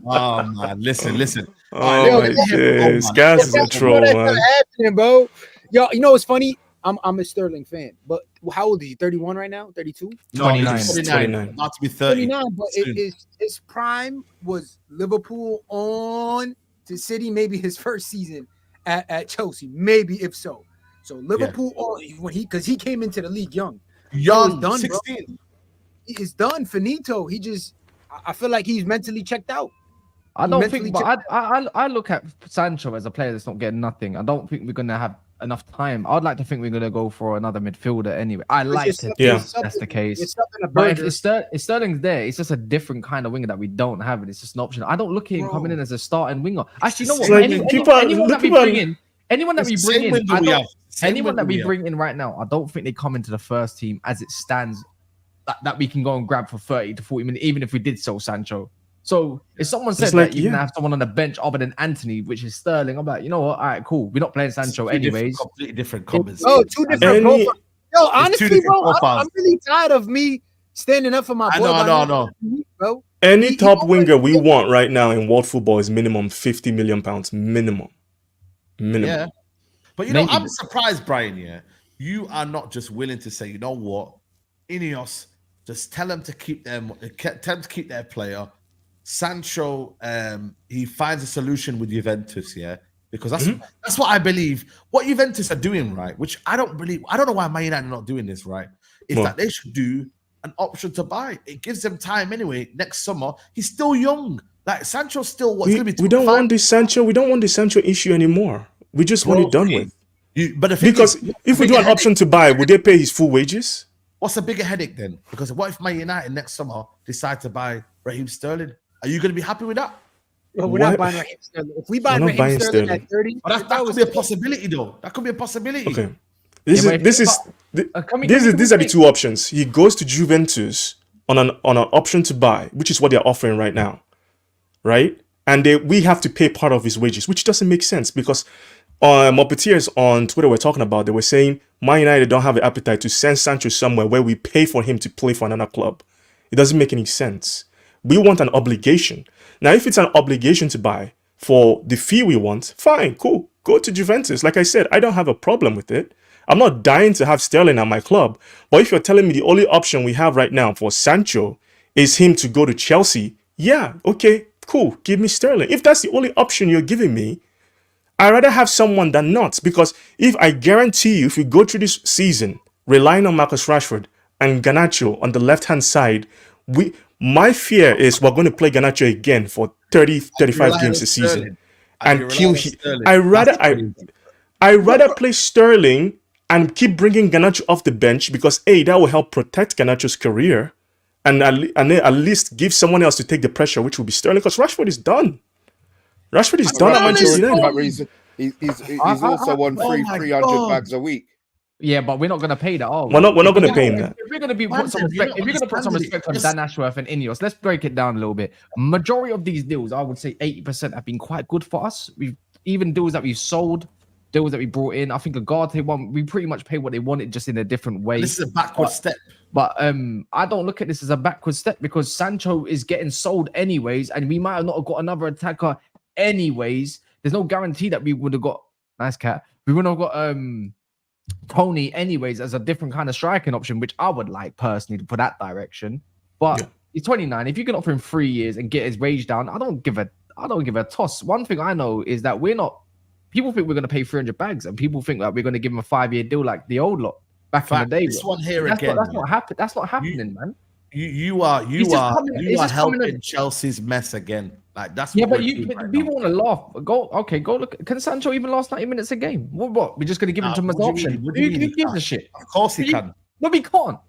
Oh man, listen. Oh Yo, my this days, Gas is a troll, That's man. not happening, bro. Yo, you know what's funny? I'm a Sterling fan, but how old is he? 31 right now? 32? No, 29. he's 29. About to be 30. 29, but soon. his prime was Liverpool on to City, maybe his first season at Chelsea, maybe if so. So Liverpool on when he came into the league young. Young, done, bro. 16. He is done, finito. I feel like he's mentally checked out. I don't mentally think, but I look at Sancho as a player that's not getting nothing. I don't think we're gonna have enough time. I'd like to think we're gonna go for another midfielder anyway. I like It's to just think something- that's the case. It's something about But if Sterling's there, it's just a different kind of winger that we don't have, and it's just an option. I don't look at him Bro. coming in as a starting winger. Actually, you know It's what? like anyone Anyone that we It's the bring same in, window I we don't- have. Same anyone that window we have. bring in right now, I don't think they come into the first team as it stands. That we can go and grab for 30 to 40 minutes, even if we did sell Sancho. So if someone said like, that you can yeah. have someone on the bench other than Anthony, which is Sterling, I'm like, you know what? All right, cool. We're not playing Sancho anyways. Completely different comments. Oh, two different Any- profiles. Yo, two honestly, different bro, I'm profiles. really tired of me standing up for my I boy. know, by I know, I not know. me, bro. Any He top always- winger we want right now in world football is minimum £50 million. Minimum. Yeah. But you know, Maybe. I'm surprised, Brian. Yeah, you are not just willing to say, you know what, Ineos, just tell them to keep their player. Sancho, he finds a solution with Juventus, yeah, because that's what I believe. What Juventus are doing, right? Which I don't believe. I don't know why Man United are not doing this, right? Is Well- that they should do an option to buy. It gives them time anyway. Next summer, he's still young. Like Sancho's still what's We going to be. don't 25. want this Sancho. We don't want the Sancho issue anymore. We just want it done with. But the thing Because is, if we do bigger an option to buy, would they pay his full wages? what's a bigger headache then? Because what if Man United next summer decide to buy Raheem Sterling? Are you going to be happy with that? Bro, we're What? not buying Raheem Sterling. If we buy We're not Raheem buying Sterling Sterling. at 30, But that could be a possibility, though. That could be a possibility. Okay. Yeah, but if These you are can the we two options. He goes to Juventus on an option to buy, which is what they're offering right now, right? And we have to pay part of his wages, which doesn't make sense because Muppeteers on Twitter were talking about, they were saying Man United don't have the appetite to send Sancho somewhere where we pay for him to play for another club. It doesn't make any sense. We want an obligation. Now, if it's an obligation to buy for the fee we want, fine, cool. Go to Juventus. Like I said, I don't have a problem with it. I'm not dying to have Sterling at my club. But if you're telling me the only option we have right now for Sancho is him to go to Chelsea, yeah, okay, cool. Give me Sterling. If that's the only option you're giving me, I'd rather have someone than not. Because if I guarantee you, if we go through this season relying on Marcus Rashford and Garnacho on the left-hand side, my fear is we're going to play Garnacho again for 30, 35 games a season. And kill him. I rather play Sterling and keep bringing Garnacho off the bench because A, that will help protect Garnacho's career and at least give someone else to take the pressure, which will be Sterling, because Rashford is done. Rashford is done at Manchester United. He's also on 300 bags a week. Yeah, but we're not going to pay that, are we? We're not going to pay him that. If we're going to put some respect on Dan Ashworth and Ineos, let's break it down a little bit. Majority of these deals, I would say 80% have been quite good for us. Even deals that we've sold, deals that we brought in. I think Agate one, we pretty much paid what they wanted, just in a different way. This is a backward step. But I don't look at this as a backward step because Sancho is getting sold anyways, and we might have not got another attacker anyways. There's no guarantee that we would have got nice cat. We would have got Tony anyways as a different kind of striking option, which I would like personally for that direction. But he's 29. If you can offer him 3 years and get his wage down, I don't give a toss. One thing I know is that people think we're going to pay 300 bags, and people think that we're going to give him a 5-year deal like the old lot back in the day. This one here that's again. That's not happening, man. You are helping Chelsea's mess again. Like that's but people want to laugh. Go look. Can Sancho even last 90 minutes a game? What? We're just going to give him to him as an option. Who gives a shit? Of course he can. No, he can't.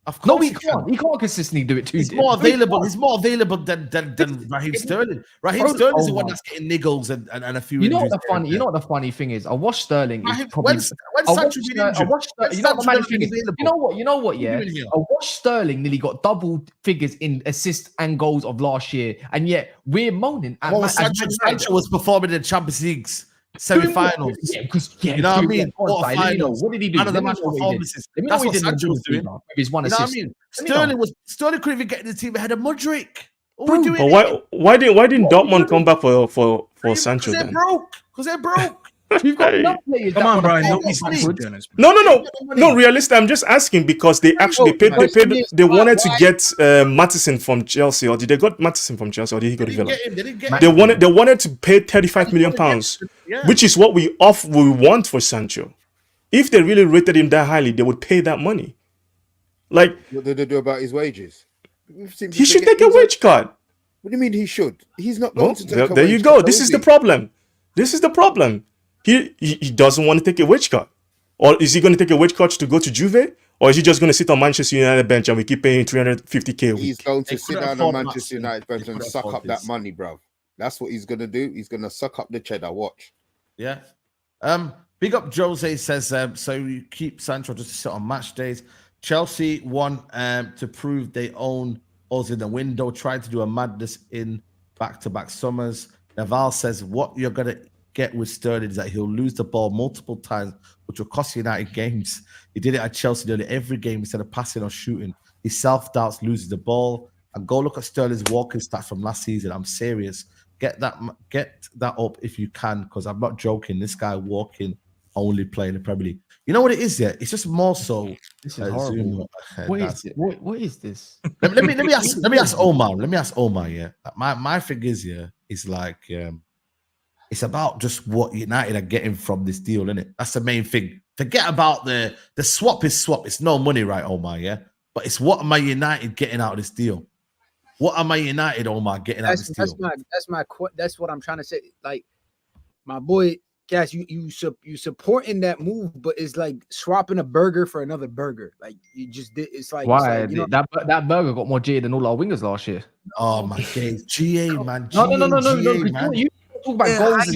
Of course he can't. He can't consistently do it too. He's more available. He's more available than Raheem Sterling. Raheem Sterling is the one that's getting niggles and a few. You know what the funny thing is? I watched Sterling. When Sancho been injured, you know what the funny thing is? You know what? Yeah, I watched Sterling nearly got double figures in assists and goals of last year, and yet we're moaning. Sancho was performing in Champions League's semi-finals. You know what I mean? What did he do? None of the match performances. That's what Sancho was doing. His one assist. You know what I mean? Sterling couldn't even get in the team ahead of Mudryk. What are we doing? But why didn't Dortmund come back for Sancho then? Because they're broke. We've got enough players. Come on, Brian. No. Realistic. I'm just asking because they actually paid. They wanted to get Maddison from Chelsea, or did they got Maddison from Chelsea, or did he go to Villa? They wanted to pay 35 million pounds, which is what we want for Sancho. If they really rated him that highly, they would pay that money. Like, what did they do about his wages? He should take a wage cut. What do you mean he should? He's not going to take a wage cut. There you go. This is the problem. He doesn't want to take a wage cut. Or is he going to take a wage cut to go to Juve? Or is he just going to sit on Manchester United bench and we keep paying 350k a week? He's going to sit down on Manchester United bench and suck up that money, bro. That's what he's going to do. He's going to suck up the cheddar. Watch. Yeah. Big up Jose says, so you keep Sancho just to sit on match days. Chelsea won to prove they own us in the window, trying to do a madness in back-to-back summers. Naval says, what you're going to get with Sterling is that he'll lose the ball multiple times, which will cost United games. He did it at Chelsea nearly every game instead of passing or shooting. He self-doubts, loses the ball. And go look at Sterling's walking stats from last season. I'm serious. Get that up if you can, because I'm not joking. This guy walking, only playing the Premier League. You know what it is? Yeah, it's just more so. This is horrible. What is this? Let me ask Omar. Let me ask Omar. Yeah, my thing is, yeah, it's like it's about just what United are getting from this deal, isn't it? That's the main thing. Forget about the swap is swap. It's no money, right, Omar? Yeah, but it's what am I United getting out of this deal? What am I United, Omar, getting out of this deal? That's what I'm trying to say. Like, my boy, guys, you supporting that move, but it's like swapping a burger for another burger. Like you just did. It's like why it's like, that burger got more GA than all our wingers last year. Oh my days, GA man. No. You talk about goals.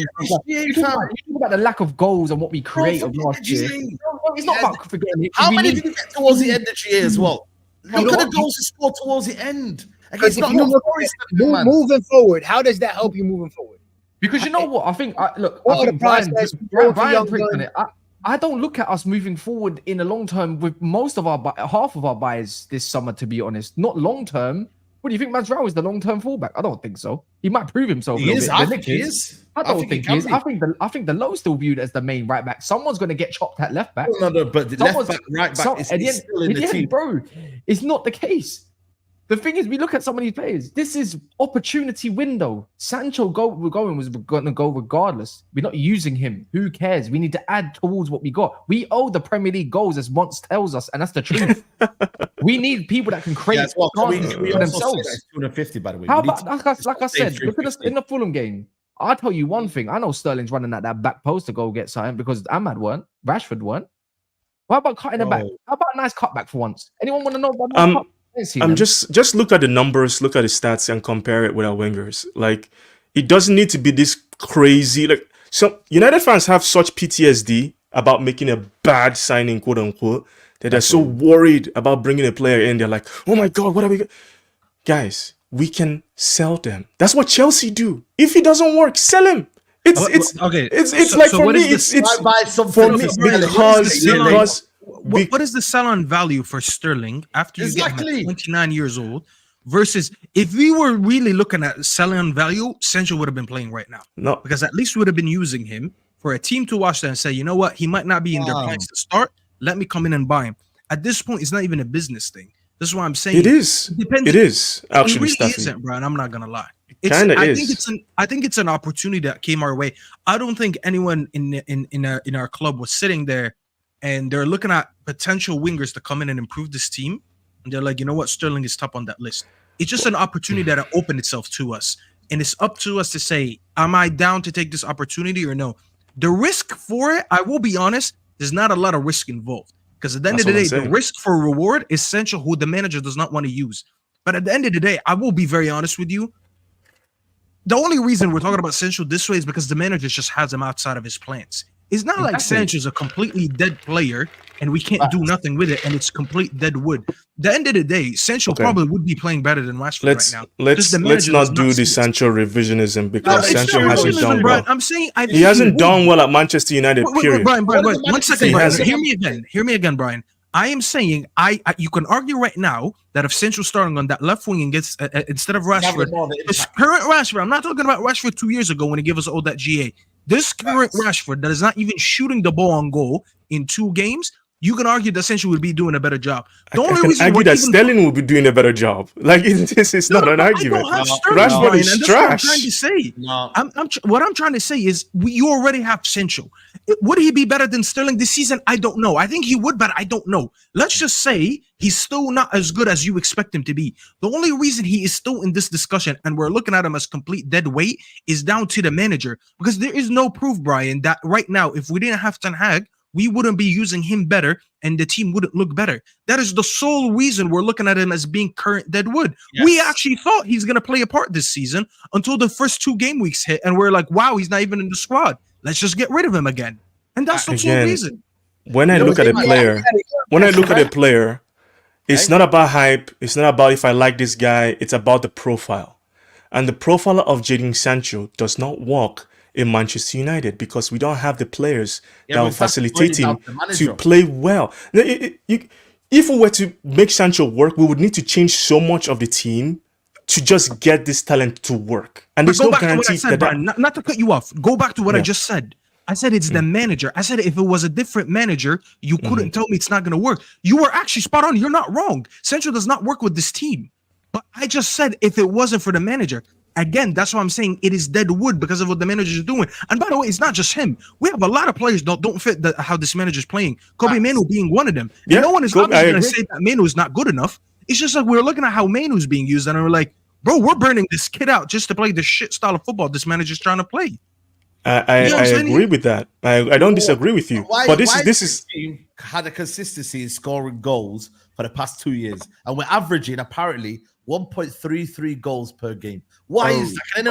You talk about the lack of goals and what we created last year. No, it's not about forgetting it. How many did you get towards the end of GA as well? Look at the goals he scored towards the end. Like, Because it's if not you look Forest at looking, man. moving forward, how does that help you moving forward? Because you know what? I think I All think the process, growth for young Brian on guns. it. I don't look at us moving forward in the long term with most of our half of our buyers this summer, to be honest. Not long term. What do you think Masraoui is the long term fullback? I don't think so. He might prove himself a He little is. bit. I The think Nick he is. is. I don't think he can is. be. I think the low still viewed as the main right back. Someone's going to get chopped at left back. No, but the left back, right back is still in the team. Bro, it's not the case. The thing is, we look at some of these players. This is opportunity window. Sancho was going to go regardless. We're not using him. Who cares? We need to add towards what we got. We owe the Premier League goals, as Monts tells us, and that's the truth. We need people that can create chances we for also say themselves. that it's 250, by the way. How We need about, to- like I said, look at us 350. in the Fulham game. I'll tell you one thing. I know Sterling's running at that back post to go get something because Ahmad weren't. Rashford weren't. What about cutting the back? How about a nice cutback for once? Anyone want to know about my cut? Just look at the numbers, look at the stats, and compare it with our wingers. Like, it doesn't need to be this crazy. Like, so United fans have such PTSD about making a bad signing, quote unquote, that they're so worried about bringing a player in. They're like, oh my god, what are we? Guys, we can sell them. That's what Chelsea do. If it doesn't work, sell him. It's like for me, it's for me because what is the sell-on value for Sterling after you get him at 29 years old versus if we were really looking at sell-on value, Sancho would have been playing right now. No, because at least we would have been using him for a team to watch that and say, you know what, he might not be in their plans to start. Let me come in and buy him. At this point, it's not even a business thing. This is why I'm saying it is. It is actually, it really isn't, Brian. I'm not gonna lie. I think it's an opportunity that came our way. I don't think anyone in our club was sitting there and they're looking at potential wingers to come in and improve this team. And they're like, you know what, Sterling is top on that list. It's just an opportunity that opened itself to us. And it's up to us to say, am I down to take this opportunity or no? The risk for it, I will be honest, there's not a lot of risk involved. Because at the end of the day, the risk for reward is Sancho, who the manager does not want to use. But at the end of the day, I will be very honest with you. The only reason we're talking about Sancho this way is because the manager just has him outside of his plans. It's not like Sancho's a completely dead player and we can't do nothing with it and it's complete dead wood. At the end of the day, Sancho probably would be playing better than Rashford right now. Let's not do the Sancho revisionism because Sancho hasn't done well. I'm saying he hasn't done well at Manchester United. Period. Brian, 1 second, Brian. Hear me again, Brian. I am saying you can argue right now that if Sancho starting on that left wing and gets instead of Rashford, this current Rashford, I'm not talking about Rashford 2 years ago when he gave us all that GA. This current Rashford that is not even shooting the ball on goal in 2 games, you can argue that Sancho would be doing a better job. The only reason argue that Sterling will be doing a better job. Like this is not an argument. Rashford is trash. What I'm trying to say. What I'm trying to say is you already have Sancho. Would he be better than Sterling this season? I don't know. I think he would, but I don't know. Let's just say he's still not as good as you expect him to be. The only reason he is still in this discussion and we're looking at him as complete dead weight is down to the manager. Because there is no proof, Brian, that right now, if we didn't have Ten Hag, we wouldn't be using him better and the team wouldn't look better. That is the sole reason we're looking at him as being current dead wood. Yes. We actually thought he's going to play a part this season until the first 2 game weeks hit. And we're like, wow, he's not even in the squad. Let's just get rid of him again. And that's the sole reason. When I look at a player, it's not about hype. It's not about if I like this guy. It's about the profile. And the profile of Jadon Sancho does not work in Manchester United because we don't have the players that will facilitate him to play well. If we were to make Sancho work, we would need to change so much of the team to just get this talent to work. And there's no guarantee that... Brian, not to cut you off. Go back to what I just said. I said it's the manager. I said if it was a different manager, you couldn't tell me it's not going to work. You were actually spot on. You're not wrong. Sancho does not work with this team. But I just said if it wasn't for the manager... Again, that's why I'm saying it is dead wood because of what the manager is doing. And by the way, it's not just him. We have a lot of players that don't fit how this manager is playing. Kobe Mainoo being one of them. And no one is obviously going to say that Mainoo is not good enough. It's just like we're looking at how Mainoo is being used and we're like, bro, we're burning this kid out just to play the shit style of football this manager's trying to play. I agree with that. I don't disagree with you. But this is team had a consistency in scoring goals for the past 2 years, and we're averaging apparently 1.33 goals per game. Why is that?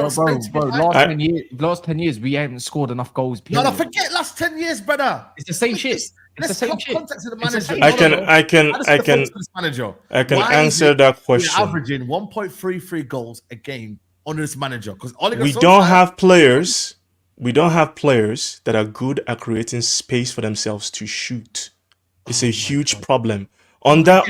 Last 10 years, we haven't scored enough goals. No, forget last 10 years, brother. It's the same shit. It's the same shit. Context of the It's the manager. same I shit. can I just the focus on this manager. I can Why is answer it that we're question. averaging 1.33 goals a game under this manager? Because We don't have players. We don't have players that are good at creating space for themselves to shoot. It's a huge problem. Under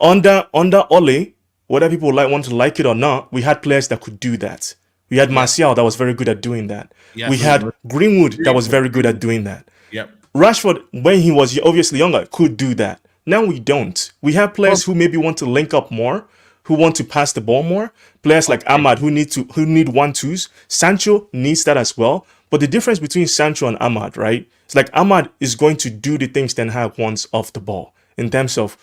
Ole, whether people want to like it or not, we had players that could do that. We had Martial that was very good at doing that. Yes. We had Greenwood that was very good at doing that. Yep. Rashford, when he was obviously younger, could do that. Now we don't. We have players who maybe want to link up more, who want to pass the ball more. Players like Ahmad who need 1-2s. Sancho needs that as well. But the difference between Sancho and Ahmad, right? It's like Ahmad is going to do the things Ten Hag wants off the ball in terms of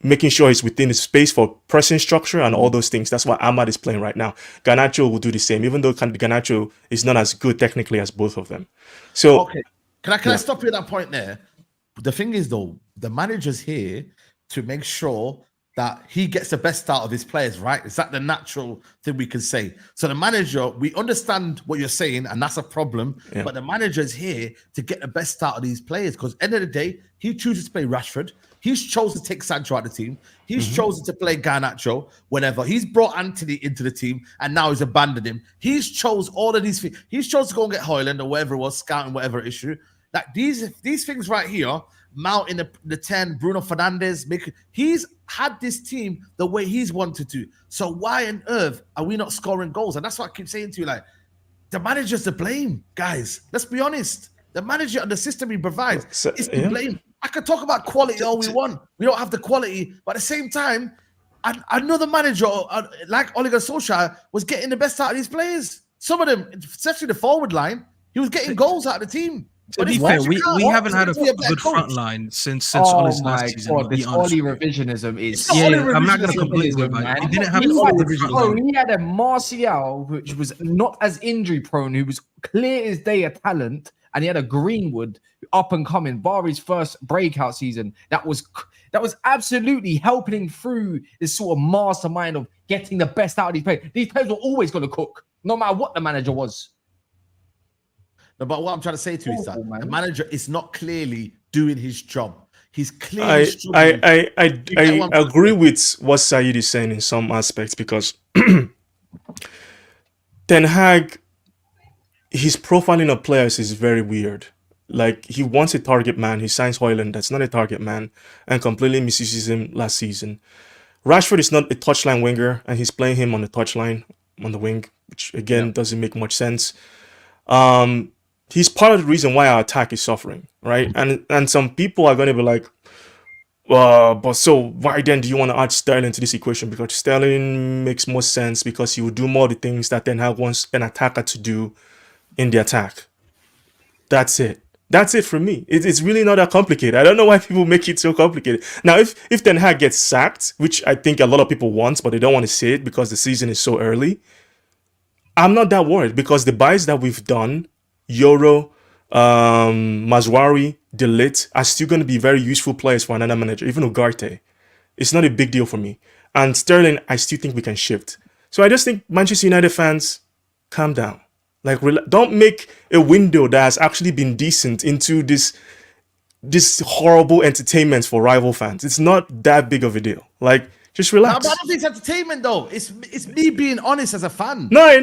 making sure he's within his space for pressing structure and all those things. That's what Ahmad is playing right now. Garnacho will do the same, even though Garnacho is not as good technically as both of them. So okay, can I stop you at that point there? The thing is, though, the manager's here to make sure that he gets the best out of his players, right? Is that the natural thing we can say? So the manager, we understand what you're saying, and that's a problem. Yeah. But the manager is here to get the best out of these players because end of the day, he chooses to play Rashford. He's chosen to take Sancho out of the team. He's chosen to play Garnacho whenever. He's brought Anthony into the team, and now he's abandoned him. He's chose all of these things. He's chose to go and get Højlund or whatever it was, scouting whatever issue. Like these things right here, Mount in the 10, Bruno Fernandes, he's had this team the way he's wanted to. So why on earth are we not scoring goals? And that's what I keep saying to you, like, the manager's to blame, guys. Let's be honest. The manager and the system he provides is to blame. I could talk about quality all we want. We don't have the quality, but at the same time, another manager like Ole Gunnar Solskjaer was getting the best out of these players. Some of them, especially the forward line, he was getting goals out of the team. To be fair, we haven't had a good front line since Ole's last season. God, this Ole revisionism is... I'm not going to complain about it. It didn't have a good front line. He had a Martial, which was not as injury prone, who was clear as day a talent, and he had a Greenwood up and coming, bar his first breakout season. That was absolutely helping him through this sort of mastermind of getting the best out of these players. These players were always going to cook, no matter what the manager was. No, but what I'm trying to say to you is that the manager is not clearly doing his job. He's clearly struggling. I agree with what Saeed is saying in some aspects because Ten Hag, his profiling of players is very weird. Like, he wants a target man. He signs Højlund, that's not a target man, and completely misuses him last season. Rashford is not a touchline winger, and he's playing him on the touchline, on the wing, which again doesn't make much sense. He's part of the reason why our attack is suffering, right? And some people are going to be like, but so why then do you want to add Sterling to this equation? Because Sterling makes more sense because he will do more of the things that Ten Hag wants an attacker to do in the attack. That's it. That's it for me. It's really not that complicated. I don't know why people make it so complicated. Now, if Ten Hag gets sacked, which I think a lot of people want, but they don't want to say it because the season is so early, I'm not that worried because the buys that we've done, Euro, Mazwari, De Ligt, are still going to be very useful players for another manager, even Ugarte. It's not a big deal for me. And Sterling, I still think we can shift. So I just think Manchester United fans, calm down. Like, don't make a window that has actually been decent into this horrible entertainment for rival fans. It's not that big of a deal. Like, just relax. No, but I don't think it's entertainment, though. It's me being honest as a fan. No, I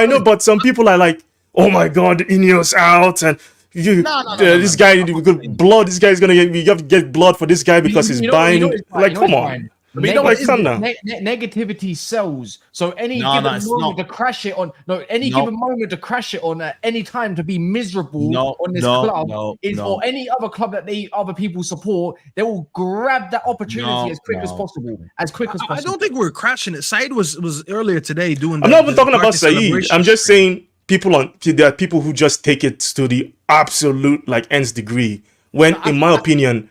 know, but some people are like, oh my God, Ineos out, and this guy, blood. This guy is gonna get. You have to get blood for this guy because he's buying. Come on. Calm down. Negativity sells. So any given moment to crash it on, given moment to crash it on at any time to be miserable on this club or any other club that other people support, they will grab that opportunity as quick as possible. I don't think we're crashing it. Saeed was earlier today doing. I'm not even talking about Saeed. I'm just saying there are people who just take it to the absolute nth degree. When, in my opinion,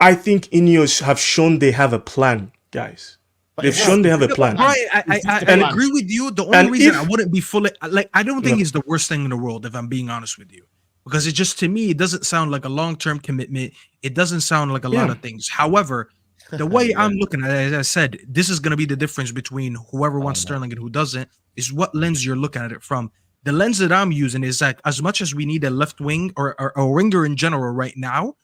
I think Ineos have shown they have a plan. Guys, they've shown they have a plan. I agree with you. The only reason I wouldn't be fully I don't think it's the worst thing in the world, if I'm being honest with you, because it just, to me, it doesn't sound like a long-term commitment. It doesn't sound like a lot of things. However, the way I'm looking at it, as I said, this is going to be the difference between whoever wants Sterling and who doesn't, is what lens you're looking at it from. The lens that I'm using is like, as much as we need a left wing or a winger in general right now,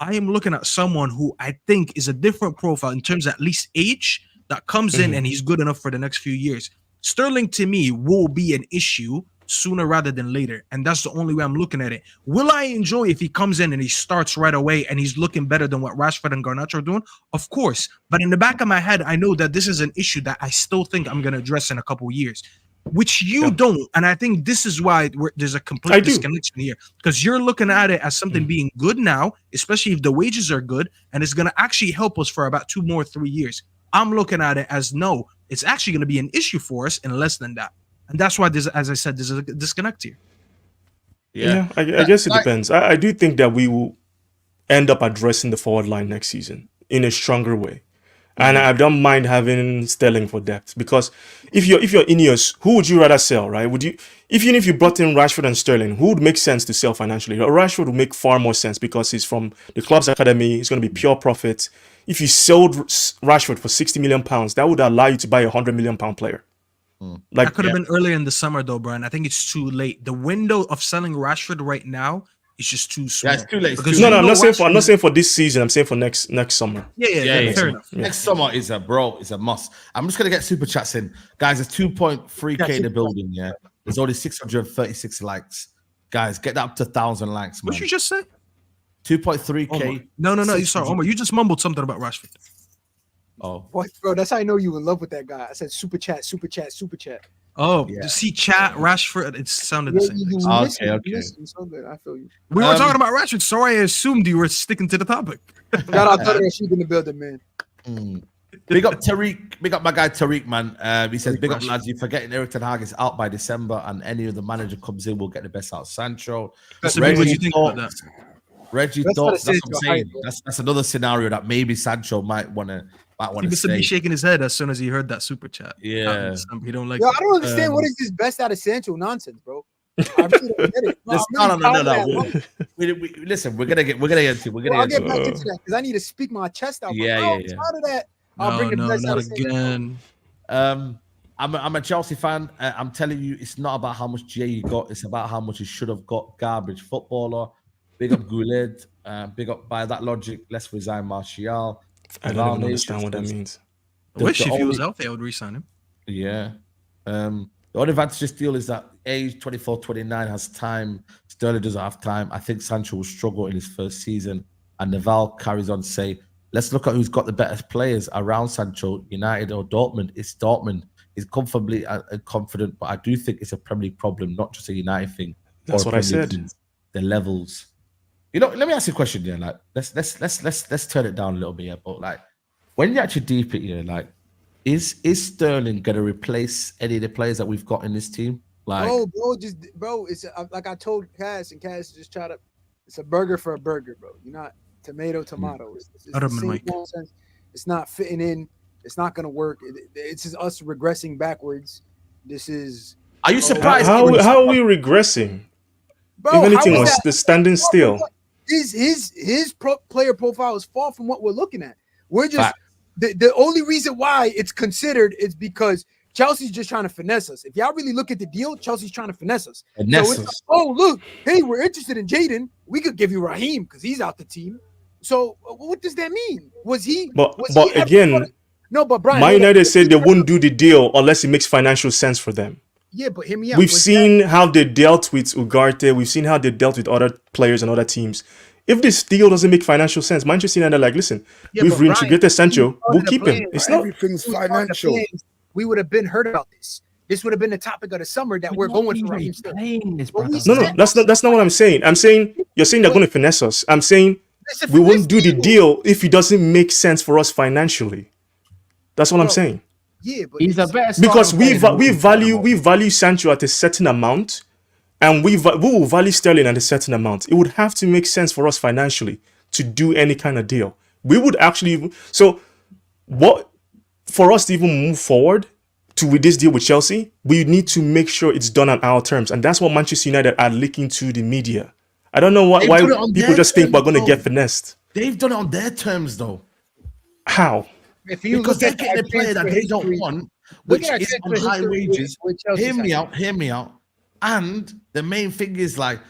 I am looking at someone who I think is a different profile in terms of at least age that comes in and he's good enough for the next few years. Sterling to me will be an issue sooner rather than later, and that's the only way I'm looking at it. Will I enjoy if he comes in and he starts right away and he's looking better than what Rashford and Garnacho are doing? Of course, but in the back of my head, I know that this is an issue that I still think I'm going to address in a couple of years, which you don't. And I think this is why there's a complete disconnection here, because you're looking at it as something being good now, especially if the wages are good, and it's going to actually help us for about 2 more 3 years. I'm looking at it as no, it's actually going to be an issue for us in less than that. And that's why there's, as I said, there's a disconnect here. Yeah, I guess it depends. I do think that we will end up addressing the forward line next season in a stronger way. And I don't mind having Sterling for depth, because if you're Ineos, who would you rather sell, right? Would you, even if you brought in Rashford and Sterling, who would make sense to sell financially? Rashford would make far more sense because he's from the club's academy. It's going to be pure profit. If you sold Rashford for £60 million, that would allow you to buy a £100 million player. Like, that could have been earlier in the summer, though, Brian. I think it's too late. The window of selling Rashford right now is just too small. Yeah, it's too late. No, I'm not saying for this season. I'm saying for next summer. Yeah, fair enough. Yeah. Next summer is a must. I'm just gonna get super chats in, guys. There's 2.3k in the building. Yeah, there's only 636 likes. Guys, get that up to 1,000 likes, man. What you just say? 2.3k. No. You sorry, Omar. You just mumbled something about Rashford. Oh, What, bro? That's how I know you in love with that guy. I said super chat, super chat, super chat. Oh, you see, chat Rashford. It sounded the same. Okay. So good. I feel you. We were talking about Rashford. Sorry, I assumed you were sticking to the topic. Shout out to that sheep in the building, man. Big up Tariq. Big up my guy Tariq, man. He says, big up lads. You're forgetting Erik ten Hag is out by December, and any of the manager comes in will get the best out of Sancho. What do you think about that? Reggie thoughts. That's what I'm saying. That's another scenario that maybe Sancho might want to. He must be shaking his head as soon as he heard that super chat. Yeah, he don't like. Yo, I don't understand what is this best out of Sancho nonsense, bro. I really don't get it. No. Listen, we're gonna get into it. I'll get back into that because I need to speak my chest out. Yeah. Outside of that, I'll bring the best not out of again. I'm a Chelsea fan. I'm telling you, it's not about how much GA you got. It's about how much you should have got. Garbage footballer. Big up Goulet. Big up by that logic. Let's resign Martial. I don't even understand what that means. I wish if he was healthy, I would re-sign him. Yeah. The only advantage this deal is that age 24, 29 has time. Sterling doesn't have time. I think Sancho will struggle in his first season. And Naval carries on to say, let's look at who's got the better players around Sancho, United or Dortmund. It's Dortmund. He's comfortably confident, but I do think it's a Premier League problem, not just a United thing. That's what I said. The levels. You know, let me ask you a question, yeah. Like, let's turn it down a little bit, yeah. But like, when you actually deep it, yeah, like, is Sterling gonna replace any of the players that we've got in this team? Like, bro, it's like I told Cass, and Cass just tried to. It's a burger for a burger, bro. You're not tomato. It's the same nonsense. It's not fitting in. It's not gonna work. It's just us regressing backwards. This is. Are you surprised? How are we regressing? Bro, if anything was the standing still. His player profile is far from what we're looking at. We're just the only reason why it's considered is because Chelsea's just trying to finesse us. If y'all really look at the deal, Chelsea's trying to finesse us. Look, hey, we're interested in Jaden. We could give you Raheem because he's out the team. So what does that mean? But Brian, Man United said they wouldn't do the deal unless it makes financial sense for them. Yeah, but hear me out. We've seen how they dealt with Ugarte. We've seen how they dealt with other players and other teams. If this deal doesn't make financial sense, Manchester United are like, listen, we've reintegrated Sancho. We'll keep him. It's not everything's financial. We would have been heard about this. This would have been the topic of the summer that we're going for Raheem still. No, that's not what I'm saying. I'm saying you're saying they're going to finesse us. I'm saying we won't do the deal if it doesn't make sense for us financially. That's what I'm saying. Yeah, but he's the best because we value Sancho at a certain amount, and we will value Sterling at a certain amount. It would have to make sense for us financially to do any kind of deal. We would actually for us to even move forward with this deal with Chelsea, we need to make sure it's done on our terms, and that's what Manchester United are leaking to the media. I don't know why people just think we're going to get finessed. They've done it on their terms, though. How? Because they're getting a player that they don't want, which is on high wages. Hear me out. And the main thing is like,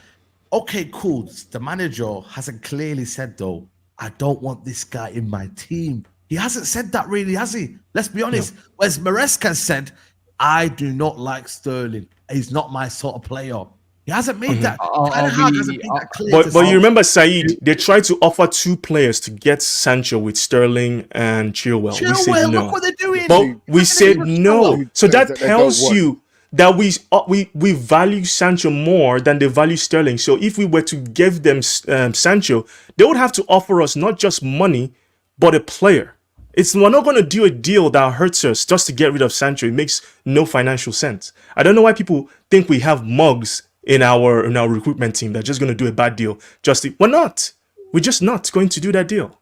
okay, cool. The manager hasn't clearly said though, I don't want this guy in my team. He hasn't said that really, has he? Let's be honest. Whereas Maresca said, I do not like Sterling. He's not my sort of player. He hasn't made that. Ten Hag hasn't made that clear. But you remember, Saeed, they tried to offer 2 players to get Sancho with Sterling and Chilwell. We said no. Look what they're doing. But we said no. So that tells you that we value Sancho more than they value Sterling. So if we were to give them Sancho, they would have to offer us not just money, but a player. We're not going to do a deal that hurts us just to get rid of Sancho. It makes no financial sense. I don't know why people think we have mugs in our recruitment team that's just going to do a bad deal. We're not. We're just not going to do that deal.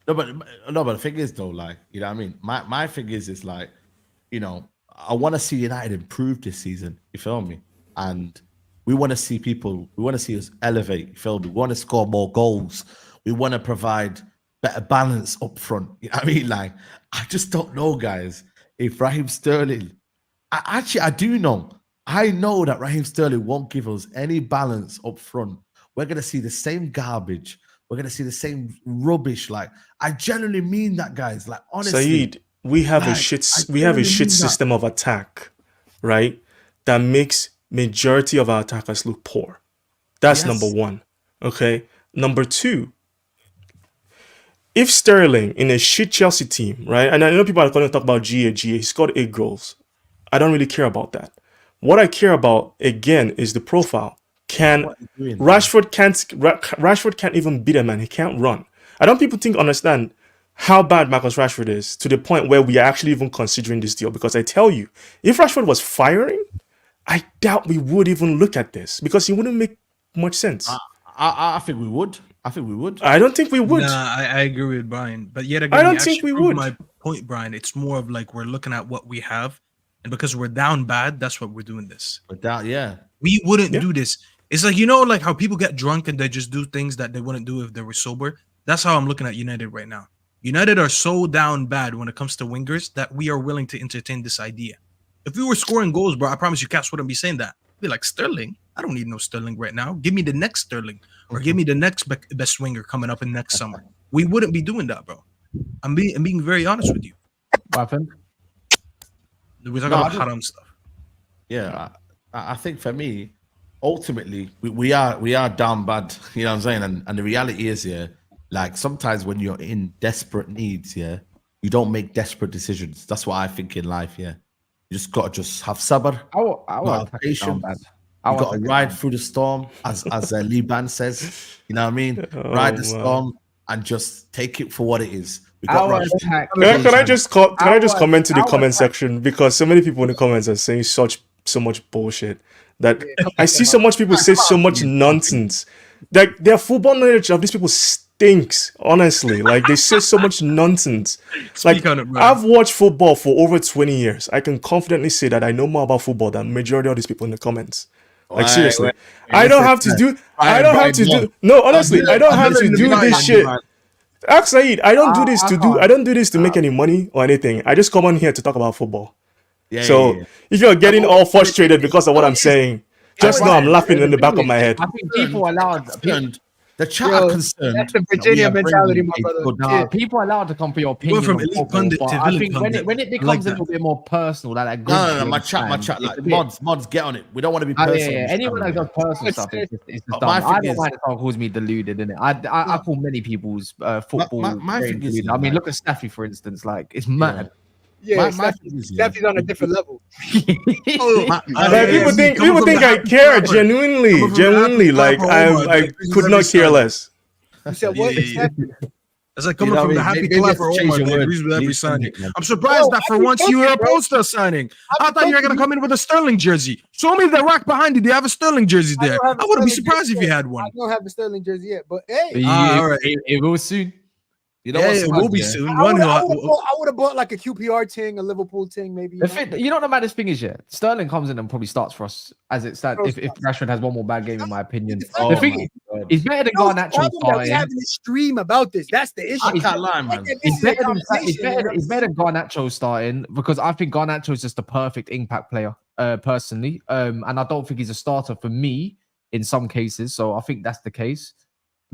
No, but the thing is though, like, you know what I mean? My thing is like, you know, I want to see United improve this season. You feel me? And we want to see us elevate. You feel me? We want to score more goals. We want to provide better balance up front. You know what I mean? Like, I just don't know, guys, if Raheem Sterling, I do know. I know that Raheem Sterling won't give us any balance up front. We're going to see the same garbage. We're going to see the same rubbish. Like, I genuinely mean that, guys. Like, honestly. Saeed, we have a shit system of attack, right? That makes majority of our attackers look poor. That's number 1. Okay. Number 2, if Sterling in a shit Chelsea team, right? And I know people are going to talk about GA. He scored 8 goals. I don't really care about that. What I care about, again, is the profile. Rashford can't even beat a man. He can't run. I don't understand how bad Marcus Rashford is to the point where we are actually even considering this deal. Because I tell you, if Rashford was firing, I doubt we would even look at this because he wouldn't make much sense. I think we would. I don't think we would. Nah, I agree with Brian. But yet again, I don't think we would. My point, Brian, it's more of like we're looking at what we have. And because we're down bad, that's what we're doing this. We wouldn't do this. It's like, you know, like how people get drunk and they just do things that they wouldn't do if they were sober. That's how I'm looking at United right now. United are so down bad when it comes to wingers that we are willing to entertain this idea. If we were scoring goals, bro, I promise you Caps wouldn't be saying that. Be like, Sterling? I don't need no Sterling right now. Give me the next Sterling. Or give me the next best winger coming up in next summer. We wouldn't be doing that, bro. I'm being very honest with you. What happened? We're talking about haram stuff. Yeah, I think for me, ultimately, we are down bad. You know what I'm saying? And the reality is, like sometimes when you're in desperate needs, you don't make desperate decisions. That's what I think in life. You just gotta have sabr. I want patience. You got to ride through the storm, as Liban says. You know what I mean? Ride the storm and just take it for what it is. Can I just comment to the comment section, because so many people in the comments are saying so much bullshit that I see so much people say so much nonsense. Like their football knowledge of these people stinks, honestly. Like they say so much nonsense. Like I've watched football for over 20 years. I can confidently say that I know more about football than majority of these people in the comments. Like seriously, I don't have to do. No, honestly, I don't have to do this shit. Ask Saeed, I don't do this to make any money or anything. I just come on here to talk about football. If you're getting all frustrated because of what I'm saying, just know I'm laughing in the back of my head. I think people allowed the chat are concerned. That's the Virginia mentality, my brother. People are allowed to come for your opinion. From elite pundit to I villain think pundit, when it becomes a little bit more personal, like no, my chat, like mods, get on it. We don't want to be personal. Anyone that does personal stuff is just dumb. I don't mind if someone calls me deluded, innit? I call many people's football my thing is, deluded. I mean, look at Staffy, for instance. Like, it's mad. Yeah, Steffi's on a different level. People think I care genuinely. Like I could not care less. You said what? It's like coming from the happy clapper. Omar that agrees with every signing. I'm surprised that for once you were opposed to a signing. I thought you were gonna come in with a Sterling jersey. Show me the rack behind you. Do you have a Sterling jersey there? I wouldn't be surprised if you had one. I don't have a Sterling jersey yet, but hey, all right, it will soon. You know it will be soon. I would have bought like a QPR thing, a Liverpool thing, maybe. You know what the maddest thing is, Sterling comes in and probably starts for us as it stands. If Rashford has one more bad game, in my opinion, the thing is better than Garnacho starting. We having a stream about this. That's the issue. I can't lie, man. It's better than Garnacho starting, because I think Garnacho is just the perfect impact player, personally. And I don't think he's a starter for me in some cases. So I think that's the case.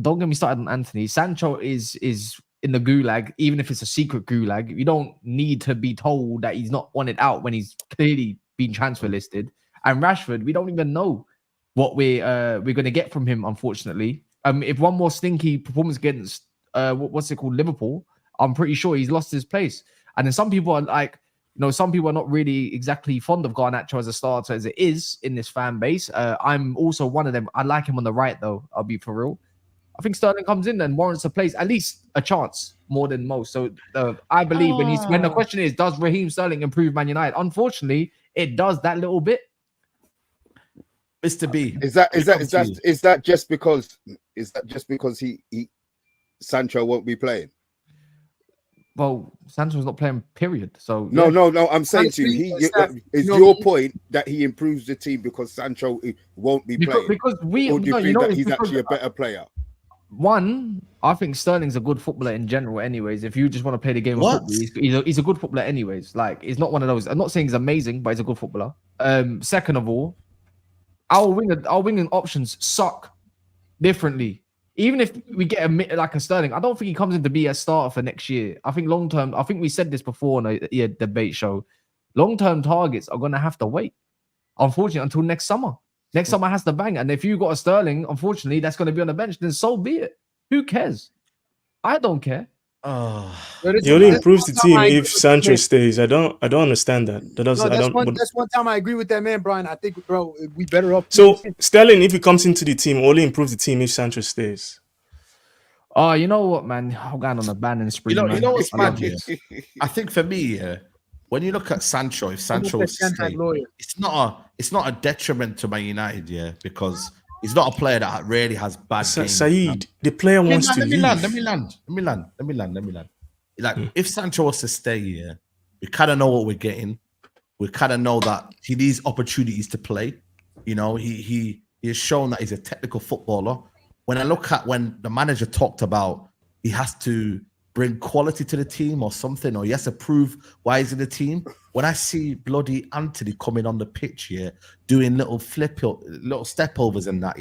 don't get me started on Anthony. Sancho is in the gulag, even if it's a secret gulag. You don't need to be told that he's not wanted out when he's clearly been transfer listed. And Rashford, we don't even know what we're gonna get from him, unfortunately. If one more stinky performance against what's it called, Liverpool, I'm pretty sure he's lost his place. And then some people are like, some people are not really exactly fond of Garnacho as a starter as it is in this fan base. I'm also one of them. I like him on the right, though. I'll be for real. I think Sterling comes in and warrants a place, at least a chance, more than most. So I believe when the question is, does Raheem Sterling improve Man United? Unfortunately, it does that little bit. Mr. B, is that just because he Sancho won't be playing? Well, Sancho's not playing, period. So no. I'm saying to you, is your point that he improves the team because Sancho won't be playing? Because or do you think that he's actually a better player? One, I think Sterling's a good footballer in general. Anyways, if you just want to play the game of football, he's a good footballer. Anyways, like he's not one of those. I'm not saying he's amazing, but he's a good footballer. Second of all, our winging options suck differently. Even if we get a Sterling, I don't think he comes in to be a starter for next year. I think long term, I think we said this before on a debate show. Long term targets are gonna have to wait, unfortunately, until next summer. Next summer has to bang, and if you got a Sterling, unfortunately, that's gonna be on the bench. Then so be it. Who cares? I don't care. He only improves the team if Sancho stays. I don't understand that. That's one time I agree with that man, Brian. I think, bro, we better up. So Sterling, if he comes into the team, only improves the team if Sancho stays. Oh, you know what, man? I'm going on a banning spree. You know what's mad? I think for me, when you look at Sancho, if Sancho was to stay, it's not a detriment to Man United, because he's not a player that really has bad games. Saeed, the player wants to leave. Let me land. Like, if Sancho was to stay here, we kind of know what we're getting. We kind of know that he needs opportunities to play. He has shown that he's a technical footballer. When I look at when the manager talked about he has to bring quality to the team or something, or he has to prove why he's in the team. When I see bloody Anthony coming on the pitch here, doing little step overs and that,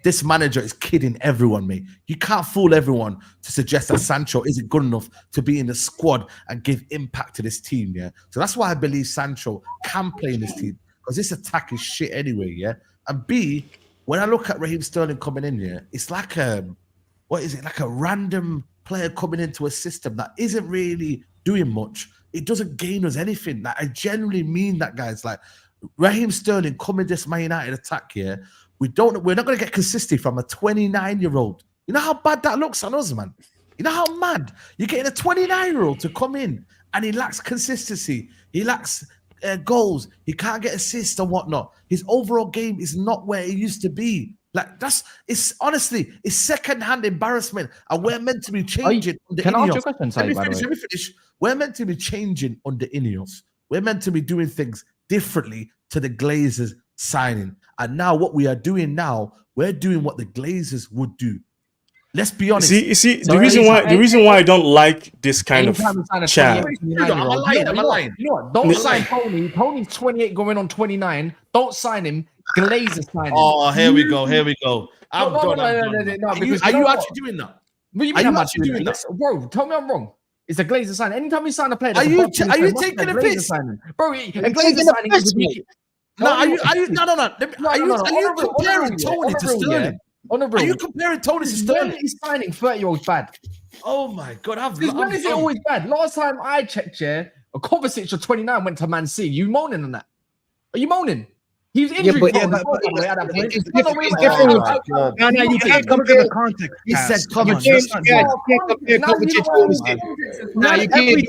this manager is kidding everyone, mate. You can't fool everyone to suggest that Sancho isn't good enough to be in the squad and give impact to this team, So that's why I believe Sancho can play in this team, because this attack is shit anyway, And B, when I look at Raheem Sterling coming in here, it's like like a random player coming into a system that isn't really doing much. It doesn't gain us anything. Like, I genuinely mean that, guys. Like, Raheem Sterling coming this Man United attack here, we're not going to get consistency from a 29-year-old. You know how bad that looks on us, man? You know how mad? You're getting a 29-year-old to come in and he lacks consistency. He lacks goals. He can't get assists and whatnot. His overall game is not where it used to be. Like, it's second-hand embarrassment, and we're meant to be changing. Can I ask you a question, Saeed, Let me finish. We're meant to be changing under Ineos. We're meant to be doing things differently to the Glazers signing. And now what we are doing now, we're doing what the Glazers would do. Let's be honest. You see, the reason why I don't like this kind of chat. I'm lying. You know what? Don't sign Tony. Tony's 28 going on 29. Don't sign him. Glazer sign him. Oh, here we go. I'm done. Are you actually doing that? What do you mean I'm actually doing that? Bro, tell me I'm wrong. It's a Glazer sign. Anytime you sign a player, are you taking a piss? Bro, a Glazer signing is ridiculous. No. Are you comparing Tony to Sterling? Are you comparing Tony to Sterling? When is signing 30-year-olds bad? Oh my God. When is it always bad? Last time I checked, a Kovacic of 29 went to Man City. You moaning on that? Are you moaning? He was injured. It's different. No, you can't compare the context. He said, "Come on, you can't compare Kovacic to Olsen." Now every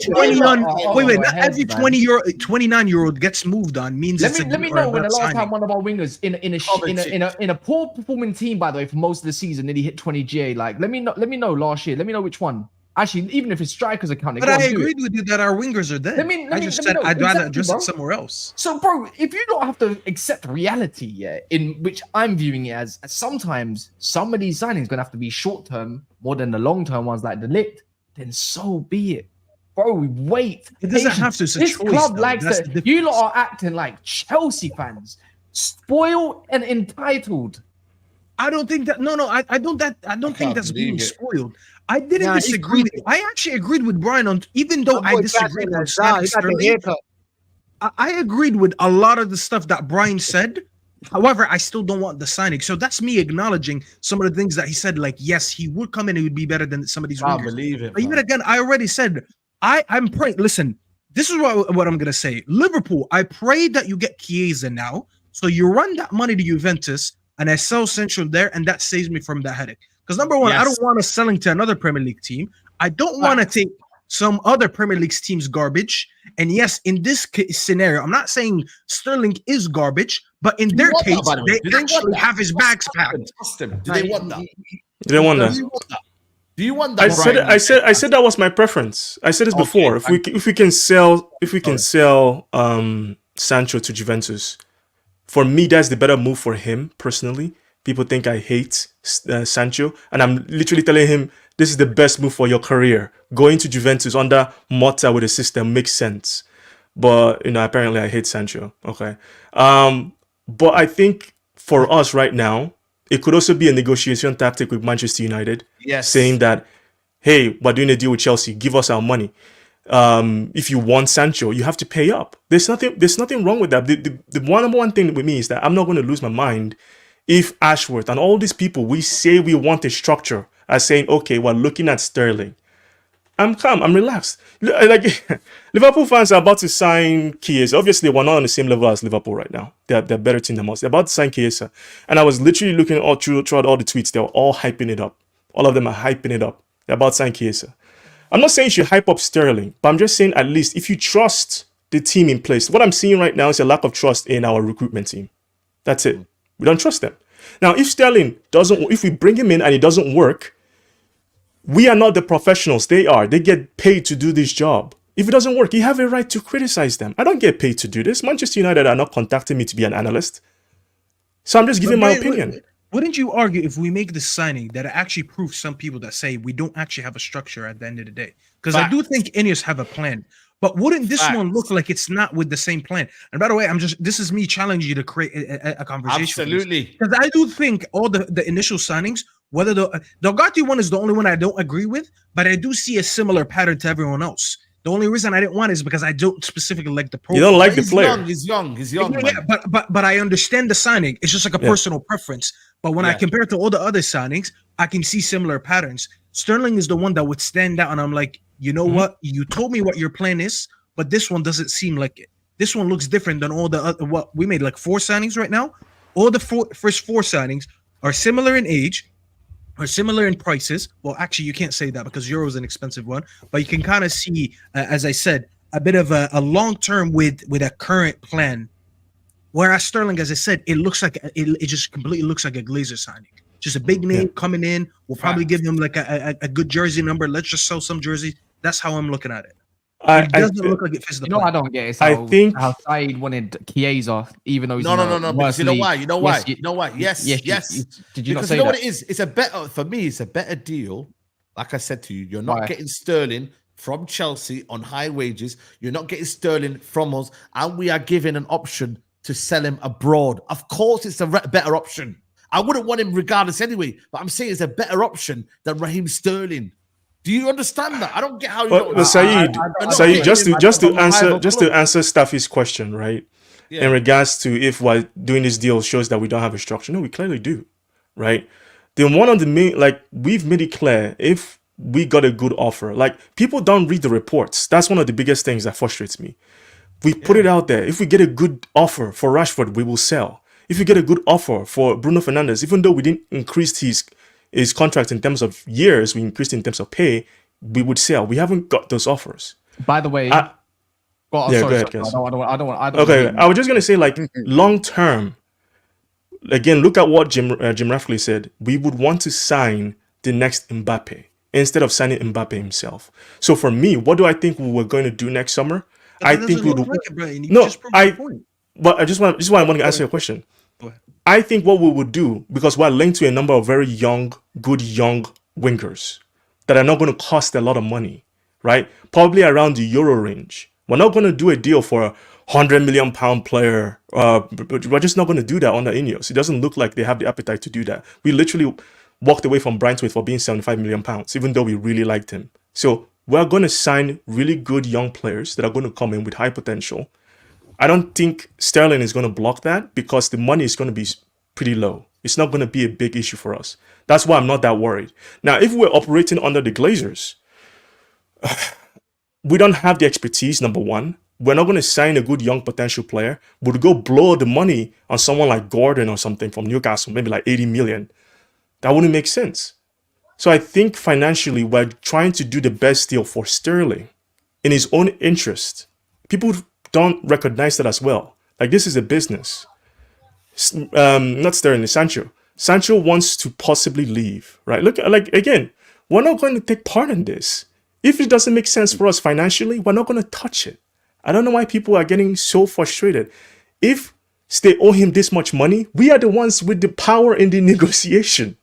29-year-old gets moved on means. Let me know when the last time one of our wingers in a poor performing team, by the way, for most of the season, nearly hit 20 GA. Like, let me know last year. Let me know which one. Actually, even if it's strikers accounting. But I agreed with you that our wingers are dead. I just said I'd rather address it somewhere else. So, bro, if you don't have to accept reality, in which I'm viewing it as sometimes some of these signings going to have to be short-term more than the long-term ones like the Ligt, then so be it. Bro, wait. It doesn't have to. This club likes it. You lot are acting like Chelsea fans. Spoiled and entitled. I don't think that. No, I don't think can't that's being believe it. spoiled. I didn't Nah, he's disagree. tweaking. I actually agreed with Brian on, even though My I boy disagreed catching on that Zah, he got the Sterling. haircut. I agreed with a lot of the stuff that Brian said. However, I still don't want the signing. So that's me acknowledging some of the things that he said. Like, yes, he would come in, he would be better than some of these Can't wingers. believe it. But even man. again, I already said I'm praying. Listen, this is what I'm gonna say. Liverpool, I pray that you get Chiesa now, so you run that money to Juventus, and I sell Sancho there, and that saves me from that headache. Because number one, I Yes. don't want to selling to another Premier League team. I don't want to take some other Premier League team's garbage. And yes, in this scenario, I'm not saying Sterling is garbage, but in their want that, case, by the way? they Do they want actually that? have his bags packed. Trust them. Do they want that? Do they want Do that? you want that? Do you want that? I said Brian? I said that was my preference. I said this Okay, before. If we can sell Sancho to Juventus, for me that's the better move for him personally. People think I hate Sancho, and I'm literally telling him this is the best move for your career. Going to Juventus under Motta with a system makes sense. But apparently I hate Sancho. Okay. But I think for us right now, it could also be a negotiation tactic with Manchester United. Yes. Saying that, hey, we're doing a deal with Chelsea, give us our money. If you want Sancho, you have to pay up. There's nothing wrong with that. The number one thing with me is that I'm not going to lose my mind if Ashworth and all these people, we say we want a structure, are saying, okay, we're looking at Sterling. I'm calm, I'm relaxed. Like Liverpool fans are about to sign Chiesa. Obviously, we're not on the same level as Liverpool right now. They're better team than us. They're about to sign Chiesa. And I was literally looking all throughout all the tweets. They were all hyping it up. All of them are hyping it up. They're about to sign Chiesa. I'm not saying you should hype up Sterling, but I'm just saying at least if you trust the team in place. What I'm seeing right now is a lack of trust in our recruitment team. That's it. We don't trust them. Now, if we bring him in and it doesn't work, we are not the professionals. They are. They get paid to do this job. If it doesn't work, you have a right to criticize them. I don't get paid to do this. Manchester United are not contacting me to be an analyst. So I'm just giving my opinion. Wouldn't you argue if we make this signing that it actually proves some people that say we don't actually have a structure at the end of the day? Because I do think Ineos have a plan. But wouldn't this one look like it's not with the same plan? And by the way, this is me challenging you to create a conversation. Absolutely. Because I do think all the initial signings, whether the Ugarte one is the only one I don't agree with, but I do see a similar pattern to everyone else. The only reason I didn't want it is because I don't specifically like the profile. You don't like the player. He's young. Yeah, but I understand the signing. It's just like a personal preference. But when I compare it to all the other signings, I can see similar patterns. Sterling is the one that would stand out, and I'm like, you know what? You told me what your plan is, but this one doesn't seem like it. This one looks different than all the other. What we made like 4 signings right now. All the first 4 signings are similar in age, are similar in prices. Well, actually, you can't say that because Euro is an expensive one, but you can kind of see, as I said, a bit of a long term with a current plan. Whereas Sterling, as I said, it looks like it just completely looks like a Glazer signing. Just a big name coming in. We'll probably give him like a good jersey number. Let's just sell some jerseys. That's how I'm looking at it. It doesn't look like it fits the plan. I don't get it. I think how Saeed wanted Chiesa, even though he's No. Because you know why? You know why? Yes. Did you not Because say you know that? what it is? It's a better for me. It's a better deal. Like I said to you, you're not Why? getting Sterling from Chelsea on high wages. You're not getting Sterling from us, and we are given an option to sell him abroad. Of course, it's a better option. I wouldn't want him regardless anyway, but I'm saying it's a better option than Raheem Sterling. Do you understand that? I don't get how you don't. Saeed, just to answer Staffy's question, right? Yeah. In regards to if we're doing this deal shows that we don't have a structure. No, we clearly do, right? Then one of the main, like we've made it clear, if we got a good offer, like people don't read the reports. That's one of the biggest things that frustrates me. We put it out there. If we get a good offer for Rashford, we will sell. If we get a good offer for Bruno Fernandes, even though we didn't increase his contract in terms of years, we increased in terms of pay, we would sell. We haven't got those offers. By the way, go ahead, I guys. don't. Okay, I was just gonna say, like long term. Again, look at what Jim Rafferty said. We would want to sign the next Mbappe instead of signing Mbappe himself. So for me, what do I think we were going to do next summer? I think we would. But I just want to answer your question. I think what we would do, because we're linked to a number of very good young wingers that are not going to cost a lot of money, right? Probably around the Euro range. We're not going to do a deal for £100 million player. But we're just not going to do that under Ineos. It doesn't look like they have the appetite to do that. We literally walked away from Brightwaite for being £75 million, even though we really liked him. So we're going to sign really good young players that are going to come in with high potential. I don't think Sterling is going to block that because the money is going to be pretty low. It's not going to be a big issue for us. That's why I'm not that worried. Now, if we're operating under the Glazers, we don't have the expertise, number one. We're not going to sign a good young potential player. We'll go blow the money on someone like Gordon or something from Newcastle, maybe like 80 million. That wouldn't make sense. So I think financially, we're trying to do the best deal for Sterling in his own interest. People don't recognize that as well. Like, this is a business. Not Sterling, Sancho. Sancho wants to possibly leave, right? Look, like, again, we're not going to take part in this. If it doesn't make sense for us financially, we're not going to touch it. I don't know why people are getting so frustrated. If they owe him this much money, we are the ones with the power in the negotiation.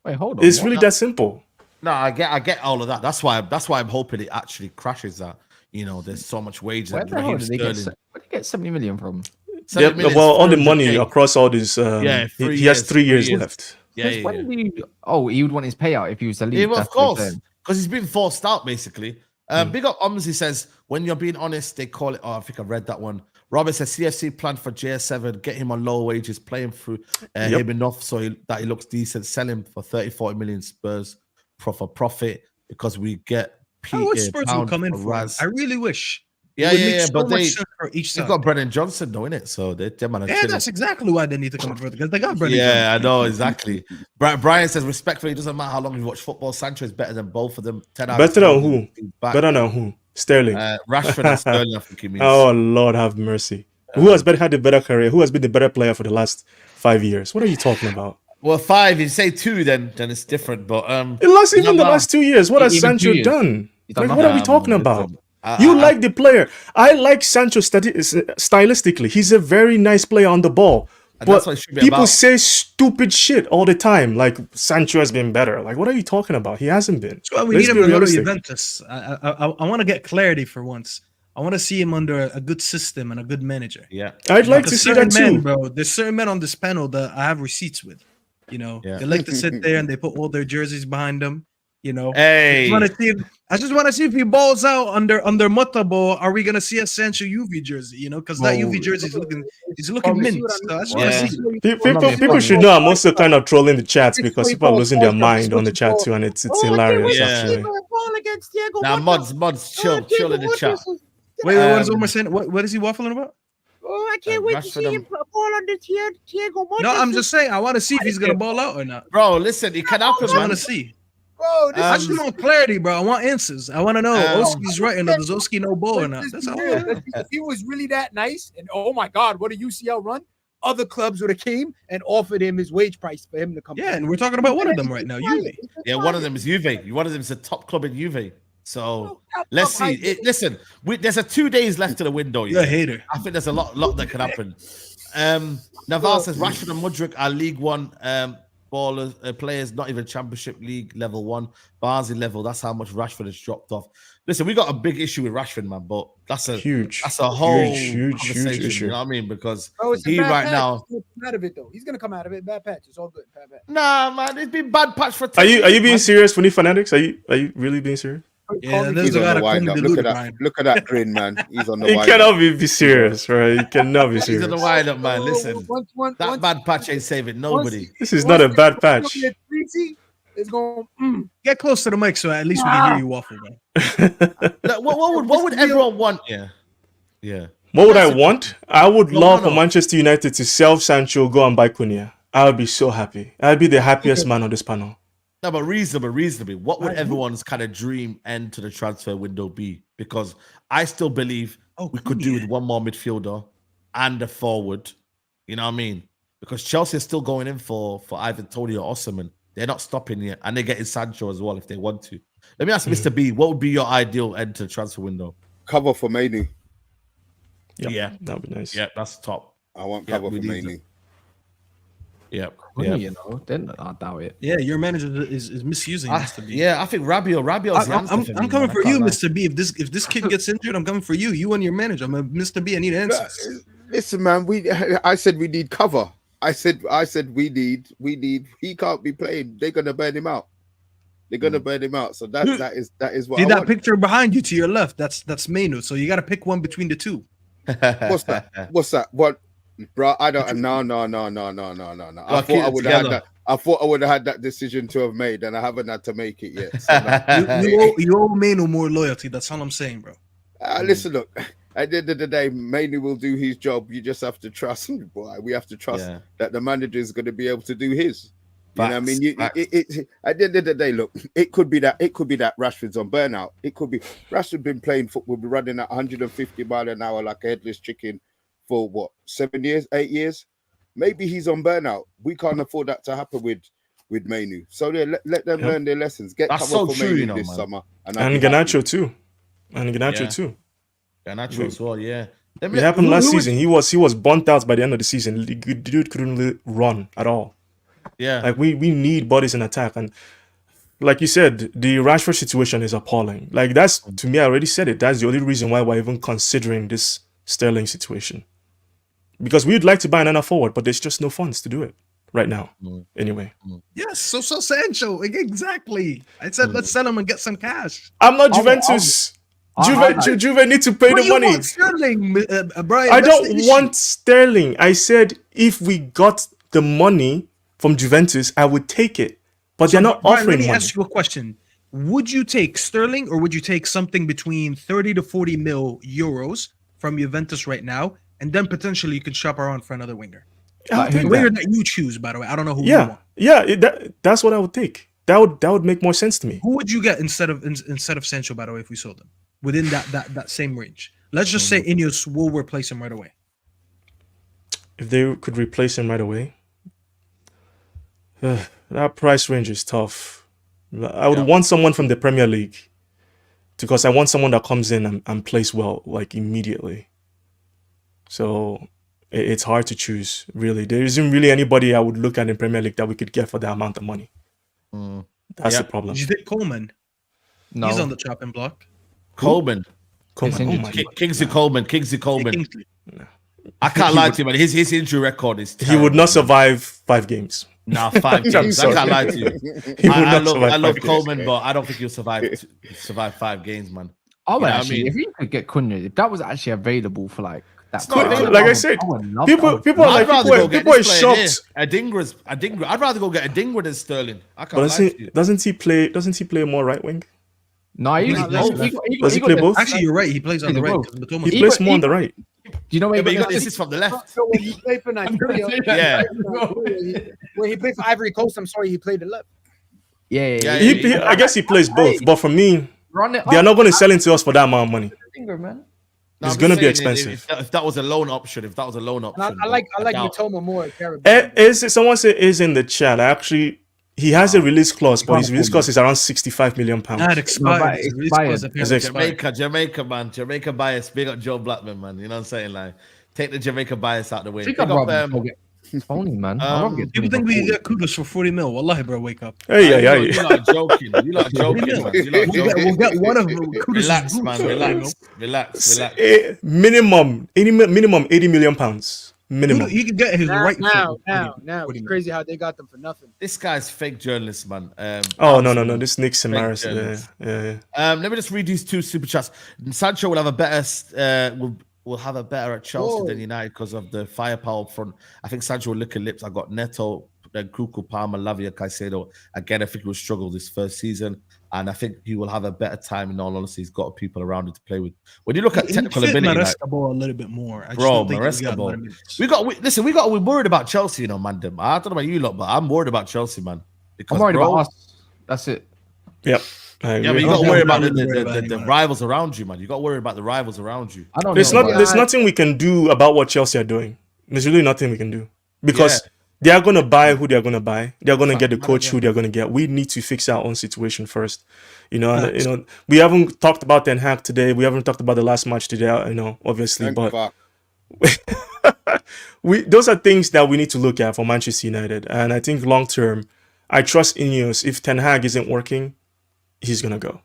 Wait, hold on. It's really that simple. No, I get all of that. That's why I'm hoping it actually crashes. That there's so much wages. Where And the hell Raheem did they get? Sterling. Where did they get 70 million from? Yeah, 7 million well, all the 300K. money across all these, he has 3 years left. Yeah, Because when do you? Oh, he would want his payout if he was to leave. Yeah, well, of that's what he's course, saying. because he's been forced out basically. Big up Omzi says, when you're being honest, they call it. Oh, I think I read that one. Robert says CFC plan for JS7, get him on lower wages, play him through him enough so that he looks decent, sell him for 30-40 million Spurs for profit because we get I wish Spurs would come in for Raz. I really wish. Yeah, It would yeah, make yeah, so but much they- sense for each They've side. got Brennan Johnson though, innit? So they man are Yeah, chilling. that's exactly why they need to come in for it, because they got Brennan Yeah, I Johnson. know exactly. Brian says respectfully, it doesn't matter how long you watch football. Sancho is better than both of them. 10 out of Better 10 than who? he's back. Better than who? Sterling. Rashford and Sterling, I think he means. Oh, Lord have mercy. Who has had a better career? Who has been the better player for the last 5 years? What are you talking about? Well, 5. If you say 2, then it's different. But The last 2 years, what has Even 2 Sancho years. done? He's done Like, what are we nothing. talking Listen, about? I- You I- like the player. I like Sancho stylistically. He's a very nice player on the ball. And But that's what it should be people about. say stupid shit all the time. Like, Sancho has been better. Like, what are you talking about? He hasn't been. That's why we Let's need him be to go to realistic. Juventus. I want to get clarity for once. I want to see him under a good system and a good manager. Yeah. I'd like Because to see that certain men, too. bro. There's certain men on this panel that I have receipts with. Yeah. They like to sit there and they put all their jerseys behind them. Hey. I just want to see if he balls out under Mutabo. Are we gonna see a Sancho UV jersey? Because that UV jersey is looking mint. So I just want to Yeah. see. People should know I'm also kind of trolling the chats because people are losing their mind on the chat too, and it's hilarious Yeah. actually. Now, mods, chill in the chat. Wait, what is Omar saying? What is he waffling about? Oh, I can't wait to Rashford see him ball on the Thiago Motta. No, I'm just saying I want to see if he's gonna ball out or not. Bro, listen, it can happen, I want man. to see. Bro, this I is just want clarity, bro. I want answers. I want to know Um, Oski's right and does Oski know ball or not? That's all. If he was really that nice, and oh my God, what a UCL run! Other clubs would have came and offered him his wage price for him to come. Yeah, and we're talking about one of them right now, Juve. Yeah, one of them is Juve. One of them is a top club in Juve. So let's see. Listen, there's 2 days left to the window. You're a Yeah. hater. I think there's a lot that can happen. Naval says Rashford and Mudryk are League One ballers, players, not even Championship League level 1, Barnsley level. That's how much Rashford has dropped off. Listen, we got a big issue with Rashford, man, but that's a Huge. that's a whole huge conversation. issue. You know what I mean? Because Bro, it's a he bad right patch. now, He's gonna come out of it though. He's gonna come out of it. Bad patch. It's all good. Bad patch. nah, man, it's been bad patch for. Are 10 you years, being man. serious, Funny Fanatics? Are you really being serious? Yeah, there's He's a on guy the that wind called up. me Look at the that. Brian. Look at that grin, man. He's on the You wind up. cannot be serious, right? You cannot be He's serious. on the wind up, man. Listen, Once- that bad patch ain't saving nobody. This is not a bad patch. It's going. Get close to the mic so at least we can hear you waffle, man. Like, what would everyone want? Yeah. What would I want? I would No, love no, for no. Manchester United to sell Sancho, go and buy Cunha. I would be so happy. I'd be the happiest man on this panel. No, but reasonably, what would everyone's kind of dream end to the transfer window be? Because I still believe we could do with one more midfielder and a forward. You know what I mean? Because Chelsea is still going in for either Tony or Osimhen. They're not stopping yet, and they're getting Sancho as well if they want to. Let me ask Mr. B, what would be your ideal end to the transfer window? Cover for Manu. Yep, Yeah. that'd be nice. Yeah, that's top. I want Yeah, cover we for need Manu. Yep. Cunha, Yeah. you know, then I doubt it. Yeah, your manager is misusing Mr. B. Yeah, I think Rabiot's the answer for me, I'm coming man. I for can't you, lie. Mr. B. If this kid gets injured, I'm coming for you. You and your manager. I'm a Mr. B. I need answers. Listen, man. I said we need cover. I said we need. He can't be playing. They're gonna burn him out. They're gonna burn him out. So that is what See I that want. picture behind you to your left? That's Menu. So you got to pick one between the two. What's that? What's that? What, bro? I don't. No. I thought I would have had that. I thought I would have had that decision to have made, and I haven't had to make it yet. So no. You owe Menu more loyalty. That's all I'm saying, bro. Listen, look. At the end of the day, Manu will do his job. You just have to trust him, boy. We have to trust that the manager is going to be able to do his. You know what I mean? At the end of the day, look, it could be that Rashford's on burnout. It could be Rashford been playing football, be running at 150 miles an hour like a headless chicken for what, 7 years, 8 years? Maybe he's on burnout. We can't afford that to happen with Manu. So let them learn their lessons. Get That's cover so for true, Manu you know, this man. summer. And Garnacho too. Garnacho as well, yeah. It happened last season. He was burnt out by the end of the season. The dude couldn't really run at all. Yeah. Like we need bodies in attack. And like you said, the Rashford situation is appalling. Like that's, to me, I already said it. That's the only reason why we're even considering this Sterling situation. Because we'd like to buy another forward, but there's just no funds to do it right now. Anyway. Yes, so Sancho, exactly. I said let's sell him and get some cash. I'm not Juventus. Juve need to pay the money. Want Sterling, Brian, I don't want Sterling. I said if we got the money from Juventus, I would take it. But they're not Brian, offering let me money. ask you a question. Would you take Sterling or would you take something between 30 to 40 mil euros from Juventus right now? And then potentially you could shop around for another winger. I'll take The winger that. that you choose, by the way. I don't know who you want. That's what I would take. That would make more sense to me. Who would you get instead of Sancho, by the way, if we sold him? Within that same range. Let's just say Ineos will replace him right away. If they could replace him right away, that price range is tough. I would want someone from the Premier League because I want someone that comes in and plays well, like immediately. So it's hard to choose, really. There isn't really anybody I would look at in Premier League that we could get for that amount of money. That's the problem. Did you take Coleman? No. He's on the chopping block. Coleman. Oh my Kingsley Coleman. Kingsley Coleman. Kingsley. I can't lie to you, man. His injury record is He would not survive 5 games. Nah, 5 games. I sorry. can't lie to you. He would I not survive love 5 games. Coleman, but I don't think he'll survive 5 games, man. I would You know what I actually, mean? if you could get Cunha, if that was actually available for like that, not available. Like I said, people are like, people are shocked. Adingra's. I'd rather go get Adingra than Sterling. I can't But lie to you. doesn't he play more right wing? No, he Does he play both? Actually, you're right. He plays on the right. both. He plays more on the right. Do you know Yeah, where but you got he this is from the left. So when he played for Nigeria, Yeah. when he played for Ivory Coast, I'm sorry, he played the left. Yeah. I guess he plays both. But for me, Run it they are not going to sell it to us for that amount of money. man. No, It's I'm gonna just be saying, expensive. If that was a loan option, And I but like doubt. Matoma more at Caribbean. Someone said is in the chat. Actually, he has a release clause, but his release clause is around 65 million pounds. That expired. It's expired. It's expired. Jamaica, man. Jamaica bias. Big up Joe Blackman, man. You know what I'm saying? Like, take the Jamaica bias out the way. Think Big I'd up, rather get Tony, man. I'd rather get People Tony think we for get kudos for 40 mil. Wallahi, bro, wake up. Hey, you lot joking. You lot joking, man. You lot joking. We'll get one of them. Kudos Relax, is man. good. Relax. Minimum 80 million pounds. Minimum. He can get his right Now, foot. it's crazy how they got them for nothing. This guy's fake journalist, man. Oh no! This Nick Samaras. journalist. Yeah. Let me just read these 2 super chats. Sancho will have a better will have a better at Chelsea than United because of the firepower up front. I think Sancho will lick her lips. I got Neto, then Kuku, Palmer, Lavia, Caicedo. Again, I think he will struggle this first season, and I think he will have a better time. In all honesty, he's got people around him to play with. When you look at technical ability, Maresca ball a little bit more. I just bro, don't think he's Maresca got ball. a lot of minutes. We're worried about Chelsea, you know, man. I don't know about you lot, but I'm worried about Chelsea, man. Because, I'm worried bro, about us. That's it. Yep. Yeah, but you got to worry about the rivals around you, man. You got to worry about the rivals around you. I don't There's know. there's nothing we can do about what Chelsea are doing. There's really nothing we can do because they are going to buy who they are going to buy. They are going to get the coach who they are going to get. We need to fix our own situation first. You know, we haven't talked about Ten Hag today. We haven't talked about the last match today. You know, obviously, Thank but fuck. those are things that we need to look at for Manchester United. And I think long term, I trust Ineos. If Ten Hag isn't working, he's gonna go.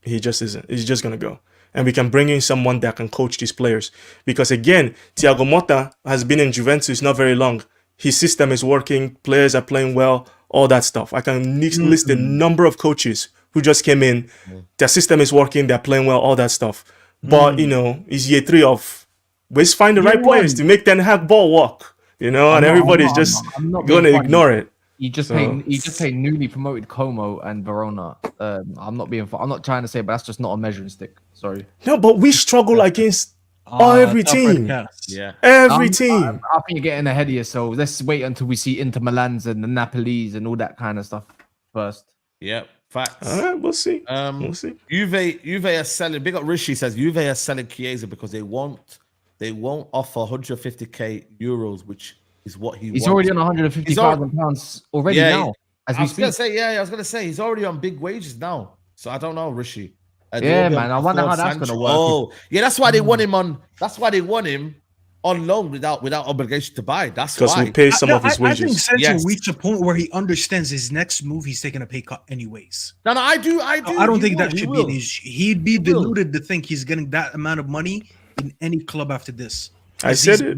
He just isn't. He's just gonna go. And we can bring in someone that can coach these players. Because again, Thiago Motta has been in Juventus not very long. His system is working. Players are playing well. All that stuff. I can list a number of coaches who just came in. Their system is working. They're playing well. All that stuff. But it's year 3 of let's find the right players to make Ten Hag ball work. And everybody's just going to ignore it. You just pay newly promoted Como and Verona. I'm not trying to say, but that's just not a measuring stick. Sorry. No, but we struggle against every team. Yeah. Every team. I think you're getting ahead of yourselves. Let's wait until we see Inter Milans and the Napolis and all that kind of stuff first. Yep. Facts. All right, we'll see. We'll see. Juve are selling. Big up Rishi says Juve are selling Chiesa because they won't offer 150k euros, which is what he's wants. already on 150,000 pounds already now. I was gonna say he's already on big wages now. So I don't know, Rishi. Man. I wonder how that's gonna work. Oh, yeah, that's why they want him on. That's why they want him on loan without obligation to buy. That's why. Because we pay some of his wages. I think Sancho reached a point where he understands his next move. He's taking a pay cut anyways. No, I do. I don't think that should be an issue. He'd be deluded to think he's getting that amount of money in any club after this. I said it.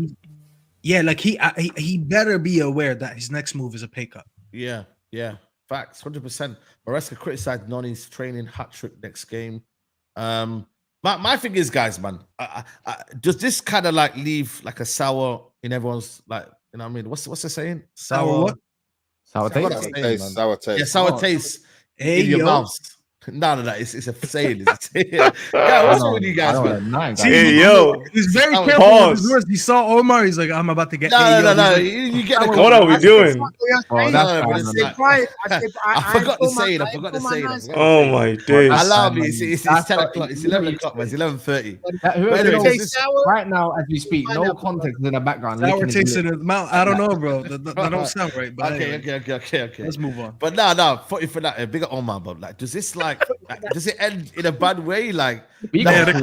Yeah, like he better be aware that his next move is a pay cut. Yeah. Facts, 100%. Maresca criticized Noni's training hat trick next game. My thing is, guys, man, does this kind of like leave like a sour in everyone's like, you know what I mean? What's the saying? Sour what? Sour taste. Sour taste. Yeah, sour taste in your mouth. No, it's a saying. Yeah, what's wrong with you guys, man? Hey, yo. He's very careful with his words. He saw Omar. He's like, I'm about to get. No. You get what are we doing? I forgot the saying. Oh my days. Allow me. It's 10 o'clock. It's 11 o'clock, man. It's 11:30. Right now, as we speak, no context in the background. Sour taste in his mouth. I don't know, bro. That don't sound right. But okay. Let's move on. But no. For that, bigger Omar, but like, does this does it end in a bad way? Like, we gotta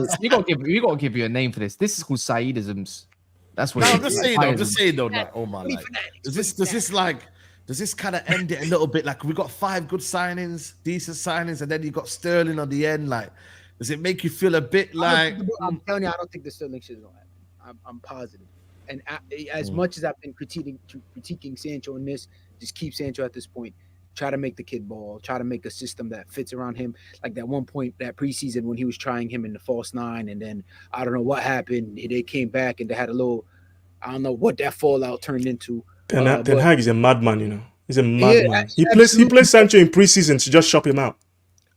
give you a name for this. This is called Saeedisms. That's what. I'm just saying though. Like, Omar, like, does this kind of end it a little bit? Like, we got 5 good signings, decent signings, and then you got Sterling on the end. Like, does it make you feel a bit like? I'm telling you, I don't think the Sterling shit is gonna happen. I'm positive. And as much as I've been critiquing Sancho in this, just keep Sancho at this point. Try to make the kid ball. Try to make a system that fits around him. Like that one point, that preseason when he was trying him in the false 9, and then I don't know what happened. They came back and they had a little, I don't know what that fallout turned into. Ten Hag is a madman, He's a madman. He plays Sancho in preseason to just shop him out.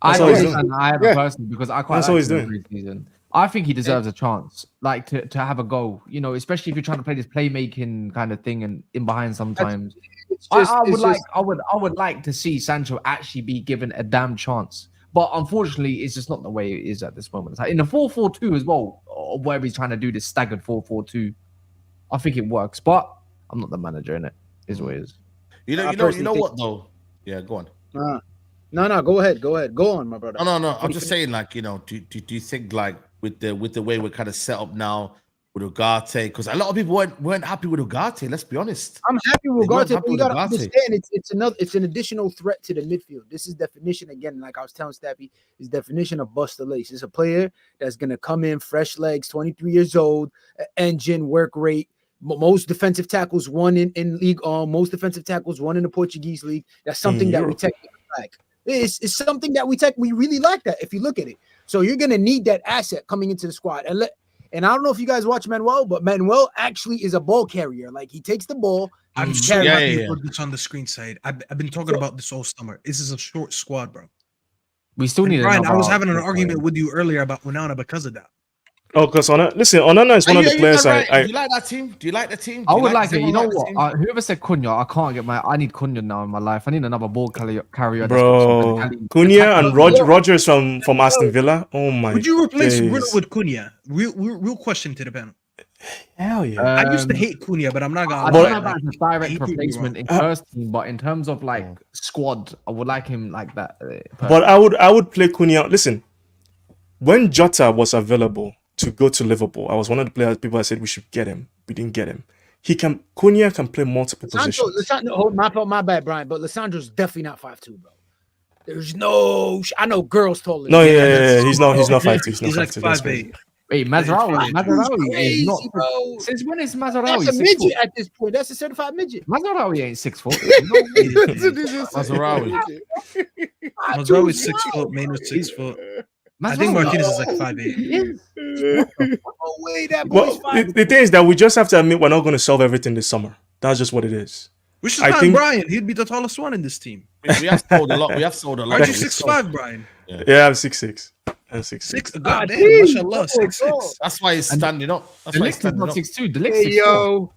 I have a person because I quite That's like what he's him doing. in preseason. I think he deserves a chance, like to have a go, especially if you're trying to play this playmaking kind of thing and in behind sometimes. I would like to see Sancho actually be given a damn chance, but unfortunately, it's just not the way it is at this moment. It's like in the 4-4-2 as well, or whatever he's trying to do, this staggered 4-4-2. I think it works, but I'm not the manager in it. Is what it is. You know what though? Yeah, go on. No, go ahead. Go on, my brother. No. I'm just saying, like, do you think like with the way we're kind of set up now with Ugarte, because a lot of people weren't happy with Ugarte. Let's be honest. I'm happy with Ugarte, but you gotta understand it's an additional threat to the midfield. This is definition again, like I was telling Stappy, is definition of bust the lace. It's a player that's gonna come in fresh legs, 23 years old, engine, work rate. Most defensive tackles won in league. Most defensive tackles won in the Portuguese league. That's something that we technically like. It's something that we really like that if you look at it. So you're gonna need that asset coming into the squad. And I don't know if you guys watch Manuel, but Manuel actually is a ball carrier. Like he takes the ball. I'm so happy to put this on the screen side. I've been talking about this all summer. This is a short squad, bro. We still need. Brian, I was having an argument with you earlier about Onana because of that. Oh, because Onana is one of the players. Do you like that team? Do you like the team? I would like it. You know what? Whoever said Cunha, I need Cunha now in my life. I need another ball carrier. Bro, Cunha and Rogers from Aston Villa. Oh my! Would you replace Bruno with Cunha? Real question to the panel. Hell yeah! I used to hate Cunha, but I'm not gonna. I don't know about his direct replacement in first team, but in terms of like squad, I would like him like that. But I would play Cunha. Listen, when Jota was available to go to Liverpool, I was one of the people that said we should get him. We didn't get him. Cunha can play multiple Sancho, positions. my bad, Brian, but Lissandro's definitely not 5'2", bro. There's no. I know girls taller. No, than him. yeah. He's not 5'2". He's not He's like 5'2". That's right. 5'8". Wait, Mazraoui is Crazy, not. bro. Since when is That's Mazraoui a 6 midget foot? at this point. That's a certified midget. Mazraoui ain't 6 foot. Mazraoui. Mazraoui is 6 foot. Main is 6 foot. I think Martinez is like 5'8". No way, that boy's Well, 5'2". the thing is that we just have to admit we're not going to solve everything this summer. That's just what it is. We should I sign think- Brian. He'd be the tallest one in this team. We have sold a lot. We have sold a lot. Aren't you We 6'5", Brian? Yeah, I'm 6'6". I'm 6'6". 6. Ah, God damn, geez. mashallah, Oh, 6'6". That's why he's standing up. That's The why Lick he's is standing not up. 6'2". The Lick's Hey 6'4". yo,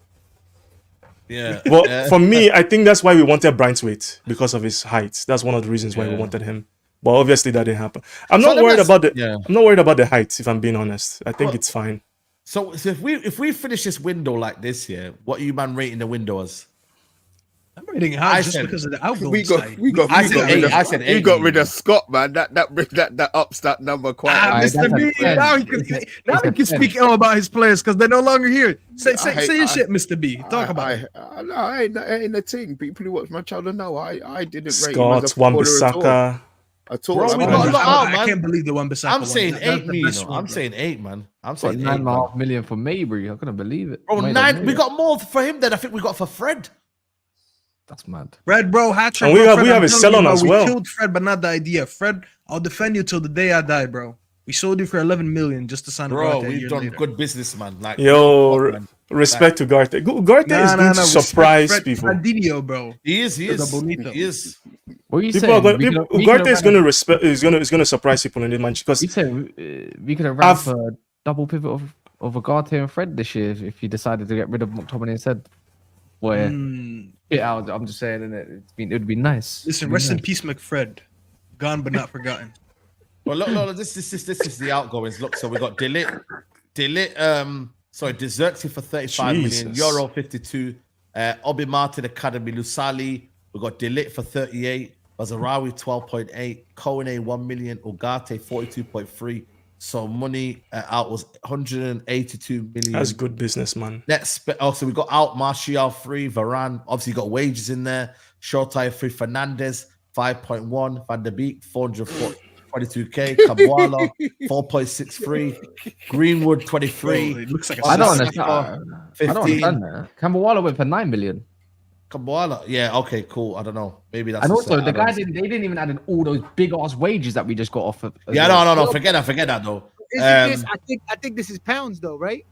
Yeah. Well, for me, I think that's why we wanted Braithwaite, because of his height. That's one of the reasons why we Yeah. wanted him. But obviously that didn't happen. I'm So not let me worried ask- about the yeah. I'm not worried about the height, if I'm being honest. I think Well- it's fine. So if we finish this window like this, yeah, what are you man rating the window as? I'm rating high I just said- because of the We outgoing got side. I said eight. I said we eight. got rid of Scott, man. That ups that number quite. Ah, a Alright, bit. Mr. that's a B. 10. Now he can, It's a- now it's he a can 10. speak ill about his players because they're no longer here. Say hate- your I- shit, Mr. B. Talk about it. I ain't a thing. People who watch my channel know I didn't rate Scott, him as a footballer Wan-Bissaka. at all. Bro, I we mean, got a lot out, I man. can't believe the one beside I'm saying eight, me. million. I'm saying eight, man. I'm Got saying eight. 9.5 million for Mabry. I couldn't believe it. Bro, Made a 9. We million. got more for him than I think we got for Fred. That's mad. Fred, bro, hat-trick. And we bro, have- Fred, we have I'm a telling sell-on you, bro, as well. We killed Fred, but not the idea. Fred, I'll defend you till the day I die, bro. We sold you for 11 million just to sign a Bro, Ugarte a we've year done later. good business, man. Like, Yo, real talk, man. respect to Garte. Garte is going to surprise people. Fredinho, bro. He is. He The is. bonito. He is. What are you People saying? are going. We People, could've- we could've Ugarte is ran going a- to respect. Is going to surprise people in this match because You said we could have ran I've- for a double pivot of Ugarte and Fred this year if you decided to get rid of McTominay instead. Where yeah, I'm just saying, innit? It would be nice. Listen, It'd be rest in nice. peace, McFred. Gone but not forgotten. Well, look, this is the outgoings. Look, so we got Delit, Deserti for 35 million, Jesus. Euro 52, Obi Martin Academy, Lusali, we got Delit for 38, Bazarawi 12.8, Kone 1 million, Ugarte 42.3. So money out was 182 million. that's good business, man. Also, we got out Martial 3, Varane. Obviously, you got wages in there. Shortire 3, Fernandez 5.1, Van der Beek 422k, Kambuala 4.63, Greenwood 23. Bro, it looks like a I don't sausage. understand. I don't 15. understand that. Kambawala went for 9 million. Kambuala, yeah, okay, cool. I don't know. Maybe that's And the also, same. the I don't guys know. they didn't even add in all those big ass wages that we just got off of. Yeah, no. Forget that though. Isn't this, I think this is pounds though, right?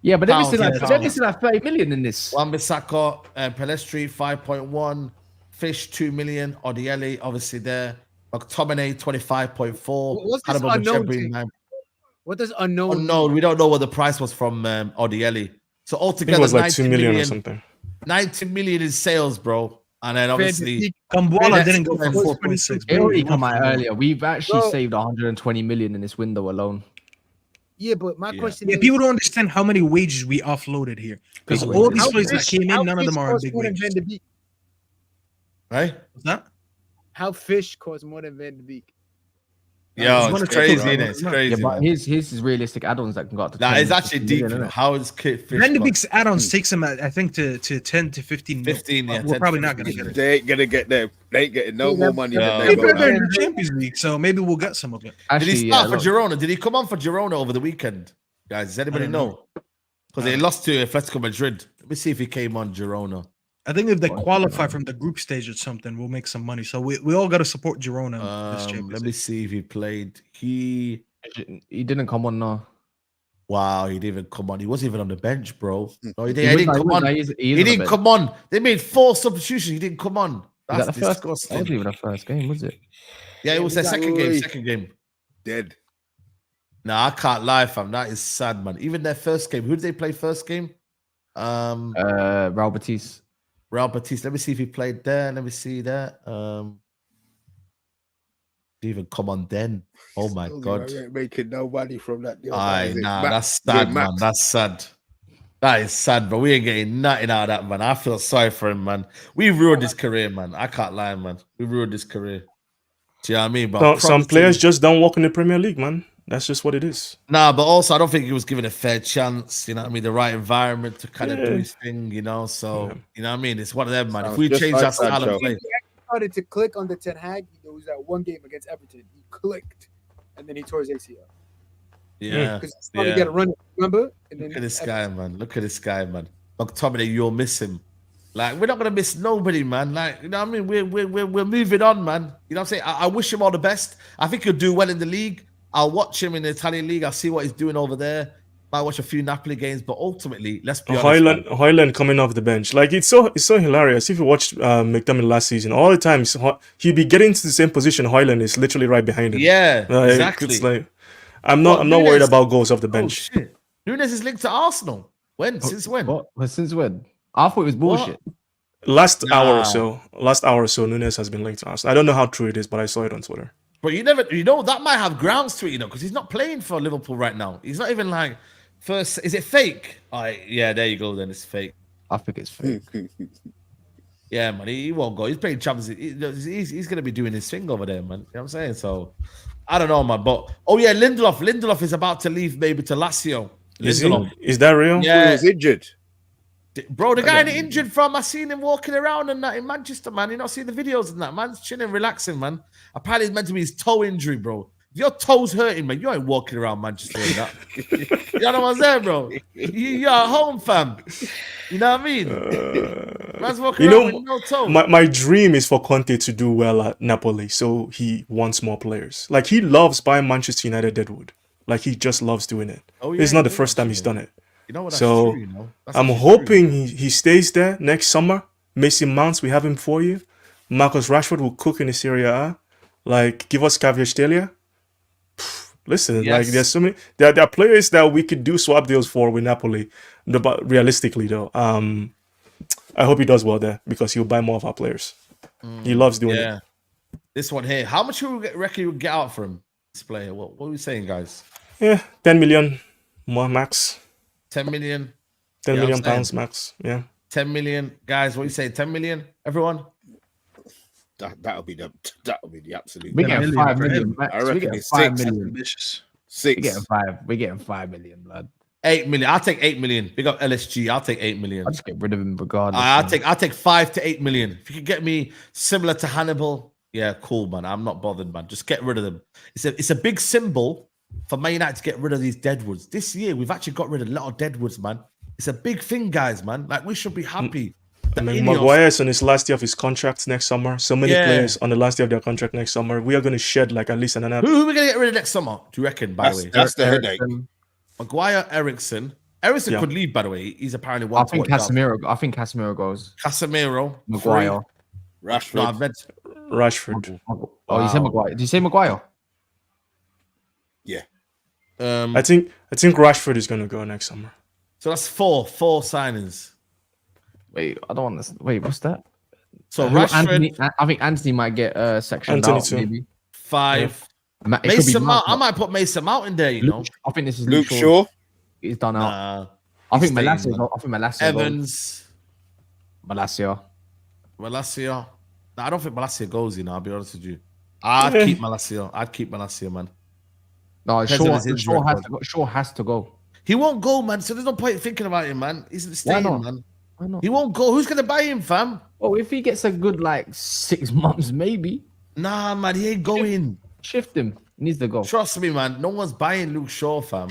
Yeah, but they're Pounds, missing yeah, like pounds. they're missing like 30 million in this. Wan-Bissaka, Pelestri 5.1, Fish 2 million, Odiele obviously there, McTominay 25.4, What's this Hannibal unknown Mujabri, thing? 9. What does unknown? Unknown. We don't know what the price was from Odiele. So I think altogether, it was like 90 2 million or million, something. 90 million in sales, bro. And then obviously, Kambuala Let's didn't go go. from 4.6. It already come out earlier. We've actually Bro. saved 120 million in this window alone. Yeah, but my Yeah. question Yeah, is, people don't understand how many wages we offloaded here. Because Big all wages. these how players that Fish- came in, how none of them Fish are on costs big more than wages. Van de Beek? right? What's that? How Fish costs more than Van de Beek? Yo, one it's or two, crazy, bro. innit? It's Yeah, crazy. Yeah, but man. his is realistic add-ons that can go up to. Nah, 10, it's actually 15 deep. million, You know. innit? How is Kit Fish? Van de got Beek's add-ons takes him, I think, to 10 to 15 mil. 15, yeah. We're 10 probably to not going to 15. get it. They ain't gonna get there. They ain't getting no Yeah, more money no. than Hey, they but got they're now. in the Champions League, so maybe we'll get some of it. Did Actually, he start for look, Girona? Did he come on for Girona over the weekend? Guys, does anybody don't know? Because they lost to Atletico Madrid. Let me see if he came on Girona. I think if they qualify from the group stage or something, we'll make some money. So we all got to support Girona this Champions Let me League. see if he played. he didn't come on now. Wow, he didn't even come on. He wasn't even on the bench, bro. No, he He didn't was come like- on. he is He on the didn't bench. come on. They made 4 substitutions. He didn't come on. Was That's that the first? That disgusting. wasn't even the first game, was it? Yeah, it was their second game. Oi. Second game. Dead. Nah, I can't lie, fam. That is sad, man. Even their first game. Who did they play first game? Raul Batiste. Real Batiste. Let me see if he played there. Let me see that. Didn't even come on then. Oh my god. We ain't making no money from that deal. Aye, Is it? nah, Max- that's we're sad, man. max. That's sad. That is sad, but we ain't getting nothing out of that, man. I feel sorry for him, man. We ruined his career, man. I can't lie, man. We ruined his career. Do you know what I mean? But Some promising- players just don't work in the Premier League, man. That's just what it is. Nah, but also I don't think he was given a fair chance. You know what I mean? The right environment to kind of do Yeah. his thing. You know, so Yeah. you know what I mean. It's one of them, man. If Sounds we just change like our style Sancho. of play, He actually started to click on the Ten Hag. There was that one game against Everton. He clicked, and then he tore his ACL yeah. because he started Yeah. to get a run. Remember? And then Look at this guy, man. Look at this guy, man. McTominay, you'll miss him. Like, we're not gonna miss nobody, man. Like, you know what I mean? We're moving on, man. You know what I'm saying? I wish him all the best. I think he'll do well in the league. I'll watch him in the Italian league. I'll see what he's doing over there. Might watch a few Napoli games, but ultimately, let's be honest. man. Hoyland coming off the bench. Like it's so hilarious. If you watched McTominay last season, all the time he'd be getting to the same position. Hoyland is literally right behind him. Yeah, Like, exactly. It's like I'm not worried Nunes- about goals off the Oh bench. shit! Nunes is linked to Arsenal. When? Since when? What? Well, since when? I thought it was bullshit. Last hour Nah. or so, Nunes has been linked to us. I don't know how true it is, but I saw it on Twitter. But you know, that might have grounds to it, you know, because he's not playing for Liverpool right now. He's not even like first. Is it fake? Yeah, there you go. Then it's fake. I think it's fake. Yeah, man, he won't go. He's playing Champions League. He's going to be doing his thing over there, man. You know what I'm saying? So, I don't know, man. But, oh, yeah, Lindelof. Lindelof is about to leave maybe to Lazio. Is Lindelof. that real? He Yeah. was injured. Bro, the guy in injured from, I seen him walking around and that in Manchester, man. You not see the videos and that, man's chilling, relaxing, man. Apparently, it's meant to be his toe injury, bro. If your toe's hurting, man, you ain't walking around Manchester and that. You know what I'm saying, bro? You're at home, fam. You know what I mean? Man's walking around with no toe. My dream is for Conte to do well at Napoli, so he wants more players. Like he loves buying Manchester United deadwood. Like he just loves doing it. Oh, yeah, it's not the yeah, first time he's yeah. done it. You know what? That's So, true, you know? That's I'm actually hoping true. he stays there next summer. Mason Mounts, we have him for you. Marcus Rashford will cook in the Serie A. Like, give us Kvaratskhelia. Listen, like Yes. there's so many. There are players that we could do swap deals for with Napoli. But realistically, though, I hope he does well there because he'll buy more of our players. He loves doing Yeah. it. This one here. How much you reckon you would get out for him? This player. What are we saying, guys? Yeah, 10 million more max. 10 million? 10 Yeah, million I'm saying. pounds max. Yeah. 10 million? Guys, what are you saying? 10 million? Everyone? That'll be the absolute. We're Yeah, getting million 5 for million. him. Max. I We're reckon getting it's 5 6. million. Ambitious. Six. We're getting 5. We're getting 5 million, blood. 8 million. I'll take 8 million. Big up LSG. I'll take 8 million. I'll just get rid of him regardless. I'll take 5 to 8 million. If you could get me similar to Hannibal, yeah, cool, man. I'm not bothered, man. Just get rid of them. It's a big symbol for Man United to get rid of these deadwoods. This year, we've actually got rid of a lot of deadwoods, man. It's a big thing, guys, man. Like, we should be happy. I that mean, Ineos- Maguire is on his last year of his contract next summer. So many Yeah. players on the last year of their contract next summer. We are going to shed like at least another. Who are we going to get rid of next summer, do you reckon, by the way? That's the headache. Maguire, Ericsson. Ericsson Yeah. could leave, by the way. He's apparently I one think Casemiro goes. Casemiro. Maguire. Rashford. No, I meant Rashford. Oh, you said Maguire. Did you say Maguire? Yeah. I think Rashford is going to go next summer. so that's four signings. Wait, I don't understand. Wait, what's that? So Who- Rashford, I think Anthony might get sectioned Anthony out. too. Maybe. 5. It could be Mason Mount. I Mount. might put Mason Mount in there, you know. I think this is Luke Shaw. He's done out. Nah, I think staying, Malacia. man. I think Malacia. Evans, Malacia. Malacia. Nah, I don't think Malacia goes, you know, I'll be honest with you. I'd Yeah. keep Malacia, man. No, Depends on his injury Shaw has record. to go. Shaw has to go. He won't go, man. So there's no point thinking about him, man. He's Why staying, not? man. Why not? He won't go. Who's gonna buy him, fam? Oh, if he gets a good like 6 months, maybe Nah, man, he ain't going. shift him. He needs to go. Trust me, man. No one's buying Luke Shaw, fam.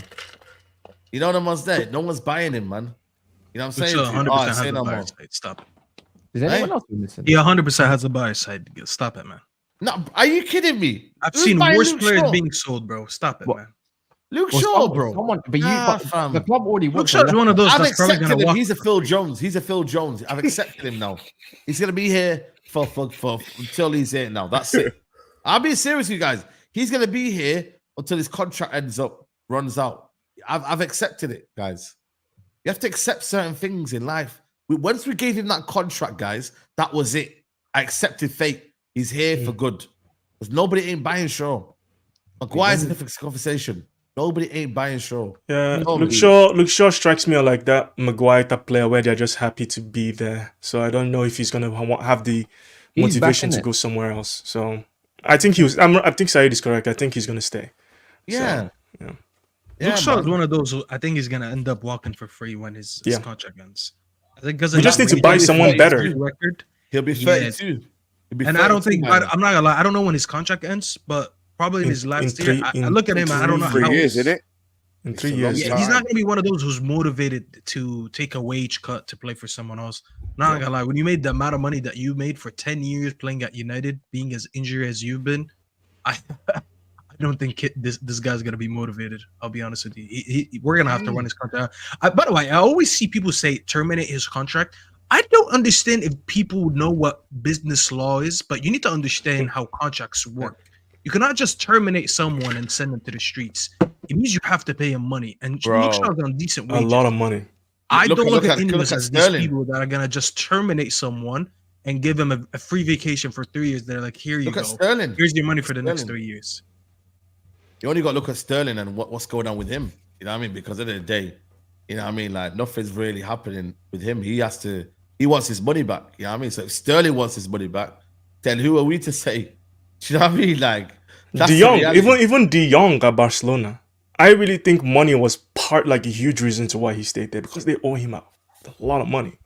You know what I'm saying? No one's buying him, man. You know what I'm saying? Luke to Shaw you? 100% Alright, has say the no buyer more. side. Stop it. Is anyone Hey? else missing? He 100% has the buyer side. Stop it, man. No, are you kidding me? I've Who's seen buying worse Luke players Shaw? being sold, bro. Stop it, What? man. Luke Well, Shaw, bro. but Nah, fam. the club already Luke wants Shaw is one of those I've that's probably accepted going to him. walk. He's a Phil Jones. He's a Phil Jones. I've accepted him now. He's gonna be here for until he's here now. That's it. I'll be serious with you guys. He's gonna be here until his contract runs out. I've accepted it, guys. You have to accept certain things in life. Once we gave him that contract, guys, that was it. I accepted fate. He's here for good. Because nobody ain't buying Shaw. Maguire's in the conversation. Nobody ain't buying Shaw. Yeah, Totally. Luke Shaw strikes me like that Maguire type player where they're just happy to be there. So I don't know if he's gonna have the He's back, motivation to innit? go somewhere else. So I think I think Saeed is correct. I think he's gonna stay. Yeah. Yeah. Luke Shaw is man. one of those who I think is gonna end up walking for free when his Yeah. contract ends. I think because We just need to buy someone better. record. He'll be Yeah. 32. He'll be And I don't 32, think man. I'm not gonna lie. I don't know when his contract ends, but probably in his last year. I look at him. I don't know Three how. years, isn't it? In It's 3 a long years. Yeah, he's not gonna be one of those who's motivated to take a wage cut to play for someone else. Not gonna lie. When you made the amount of money that you made for 10 years playing at United, being as injured as you've been, I I don't think this guy's gonna be motivated. I'll be honest with you. We're gonna have to run his contract. By the way, I always see people say terminate his contract. I don't understand if people know what business law is, but you need to understand how contracts work. You cannot just terminate someone and send them to the streets. It means you have to pay him money, and Bro. Luke Shaw's on decent A wages. lot of money. I Look- don't look look at- at Indians look at as these Sterling. people that are gonna just terminate someone and give them a free vacation for 3 years. They're like, here you Look go. at Sterling. Here's your money for the next Sterling. 3 years. You only got to look at Sterling and what's going on with him. You know what I mean? Because at the end of the day, you know what I mean? Like nothing's really happening with him. He wants his money back. You know what I mean? So if Sterling wants his money back, then who are we to say? Do you know what I mean? Like De the Jong, reality. even De Jong at Barcelona. I really think money was a huge reason to why he stayed there because they owe him a lot of money.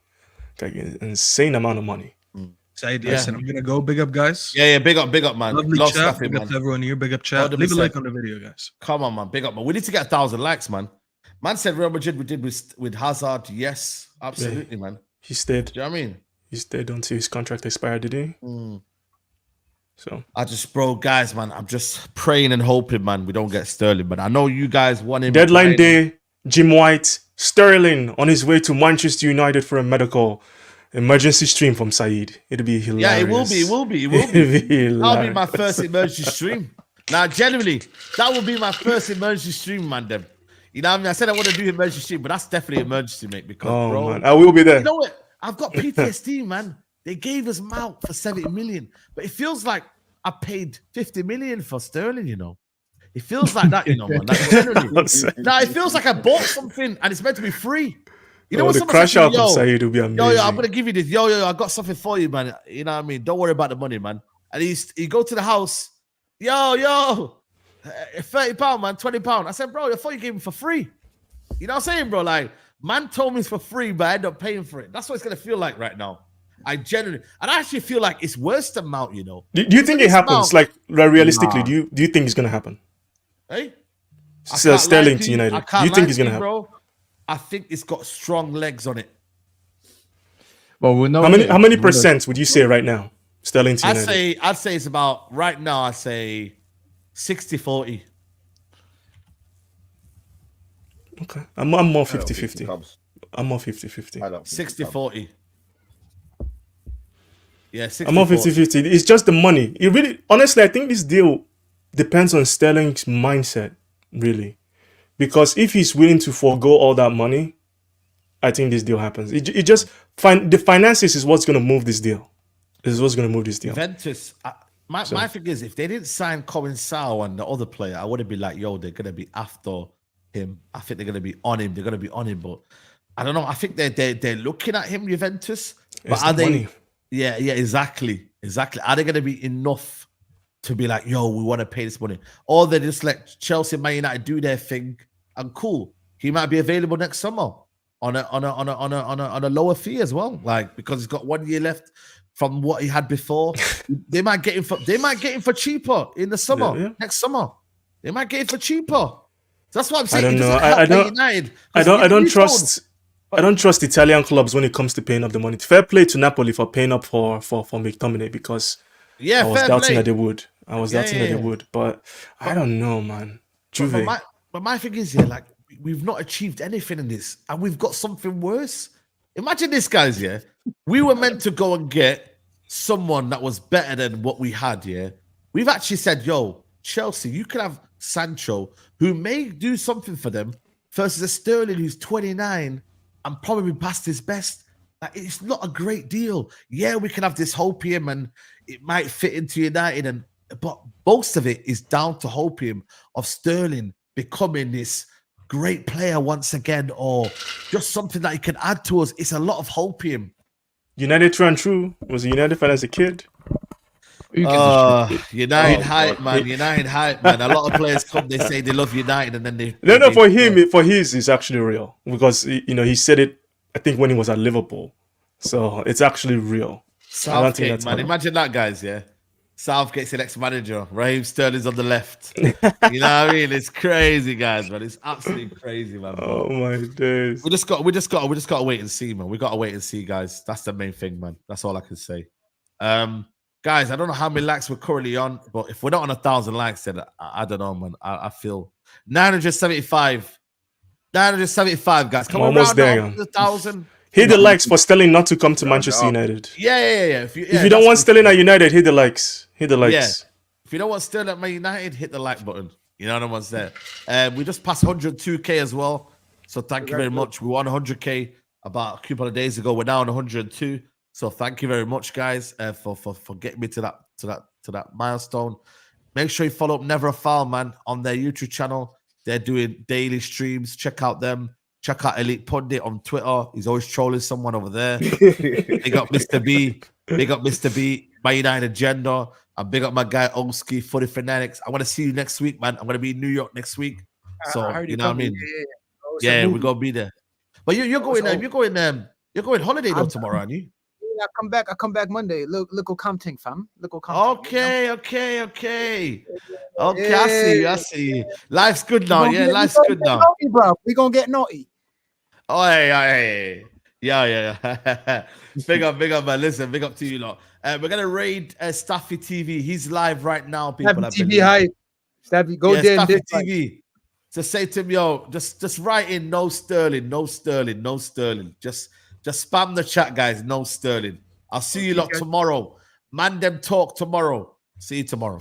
Like an insane amount of money. Saeed, Yeah. listen, I'm gonna go. Big up, guys. Yeah, big up, man. Lovely Love chat. stuffing, Big up man. to everyone here. Big up chat. 100%. Leave a like on the video, guys. Come on, man. Big up, man. We need to get 1,000 likes, man. Man said Real Madrid we did with Hazard. Yes, absolutely, man. He stayed. Do you know what I mean? He stayed until his contract expired, did he? So bro, guys, man, I'm just praying and hoping, man, we don't get Sterling. But I know you guys want him. deadline right? day, Jim White, Sterling on his way to Manchester United for a medical emergency stream from Saeed. It'll be hilarious. Yeah, it will be. It'll That'll be hilarious. my first emergency stream. Now, genuinely, that will be my first emergency stream, man. Them. You know what I mean? I said I want to do emergency stream, but that's definitely emergency, mate. Because, Oh bro, man, I will be there. you know what? I've got PTSD, man. They gave us Mount for 70 million, but it feels like I paid 50 million for Sterling, you know. It feels like that, you know, man. Like, generally. Now, it feels like I bought something and it's meant to be free. You know Oh, when the someone crash says to out me, from Saeed will be amazing. yo, I'm gonna give you this. Yo, I got something for you, man. You know what I mean? Don't worry about the money, man. And he go to the house. Yo, £30, man, £20. I said, bro, I thought you gave me for free. You know what I'm saying, bro? Like, man told me it's for free, but I end up paying for it. That's what it's gonna feel like right now. I actually feel like it's worse than Mount, you know. Do you think it happens? Mount- Like realistically, Nah. do you think it's gonna happen? Hey, I So can't Sterling lie to you. United. I Do can't you think lie it's to gonna you, happen? bro? I think it's got strong legs on it. Well, we know How many percent would you say right now? Sterling to United. I'd say it's about right now. I say 60-40. Okay, I'm more I don't think 50-50. it comes. I'm more 50-50. I don't think it comes. 60-40. Yeah, 60-40. I'm more 50-50. It's just the money. It really, honestly, I think this deal depends on Sterling's mindset, really. Because if he's willing to forego all that money, I think this deal happens. It just, the finances is what's going to move this deal. Is what's going to move this deal. Juventus. My thing is, if they didn't sign Colin Sao and the other player, I wouldn't be like, yo, they're going to be after him. I think they're going to be on him. They're going to be on him. But I don't know. I think they're looking at him, Juventus. But It's are the they? money. Yeah, exactly. Are they going to be enough to be like, yo, we want to pay this money? Or they just let Chelsea, Man United do their thing and cool. He might be available next summer on a lower fee as well, like because he's got 1 year left from what he had before. They might get him for cheaper in the summer, Yeah. next summer. They might get him for cheaper. That's what I'm saying. I don't It know. doesn't help I Man don't. United, I 'cause don't. I you don't told- trust. I don't trust Italian clubs when it comes to paying up the money. Fair play to Napoli for paying up for McTominay because Yeah, I was fair doubting play. that they would. I was Yeah, doubting yeah, that they yeah. would, but I don't know, man. But Juve. my thing is, yeah, like we've not achieved anything in this, and we've got something worse. Imagine this, guys. Yeah, we were meant to go and get someone that was better than what we had. Yeah, we've actually said, yo, Chelsea, you can have Sancho, who may do something for them, versus a Sterling who's 29 and probably past his best. Like, it's not a great deal. Yeah, we can have this hopium and it might fit into United, but most of it is down to hopium of Sterling becoming this great player once again, or just something that he can add to us. It's a lot of hopium. United true and true. Was a United fan as a kid. Who gives a shit? United Oh, hype, God. man. United hype, man. A lot of players come, they say they love United, and then they No, they- for him, for his, it's actually real because he said it. I think when he was at Liverpool, so it's actually real. I don't think Southgate, that's man. hype. Imagine that, guys. Yeah, Southgate's the next manager. Raheem Sterling's on the left. You know what I mean? It's crazy, guys, man. It's absolutely crazy, man. But Oh my days. we just got to wait and see, man. We got to wait and see, guys. That's the main thing, man. That's all I can say. Guys, I don't know how many likes we're currently on, but if we're not on 1,000 likes, then I don't know, man. I feel 975. 975, guys. Come on, Almost round there, up yeah. 1,000. Hit the likes for Sterling not to come to Round it Manchester up. United. Yeah. If you If you don't that's want what- Sterling at United, hit the likes. Hit the likes. If you don't want Sterling at Man United, hit the like button. You know what I'm saying? We just passed 102k as well. So thank you very much. We won 100k about a couple of days ago. We're now on 102. So thank you very much, guys, for getting me to that milestone. Make sure you follow up Never a Foul, man, on their YouTube channel. They're doing daily streams. Check out them. Check out Elite Pundit on Twitter. He's always trolling someone over there. Big up Mr. B. Big up Mr. B. My United Agenda. And big up my guy Olski, Footy Fanatics. I want to see you next week, man. I'm going to be in New York next week. So, I heard you know what I coming. mean? Oh, it's a Yeah, we're movie. going to be there. But you're going holiday though tomorrow, aren't you? Yeah, I come back Monday. Look, Compton, fam. Look, Compton. Okay. Okay, I see you. Life's good now. Yeah, life's good now. Naughty, bro. We gonna get naughty. Oh, hey. Yeah. Big up, man. Listen, big up to you lot. We're gonna raid Staffy TV. He's live right now. People, I TV believe. hype. Staffy, go Yeah, there and Staffy this. TV. So say to him, yo, just write in no Sterling. Just spam the chat, guys. No Sterling. I'll see you lot tomorrow. Man, them talk tomorrow. See you tomorrow.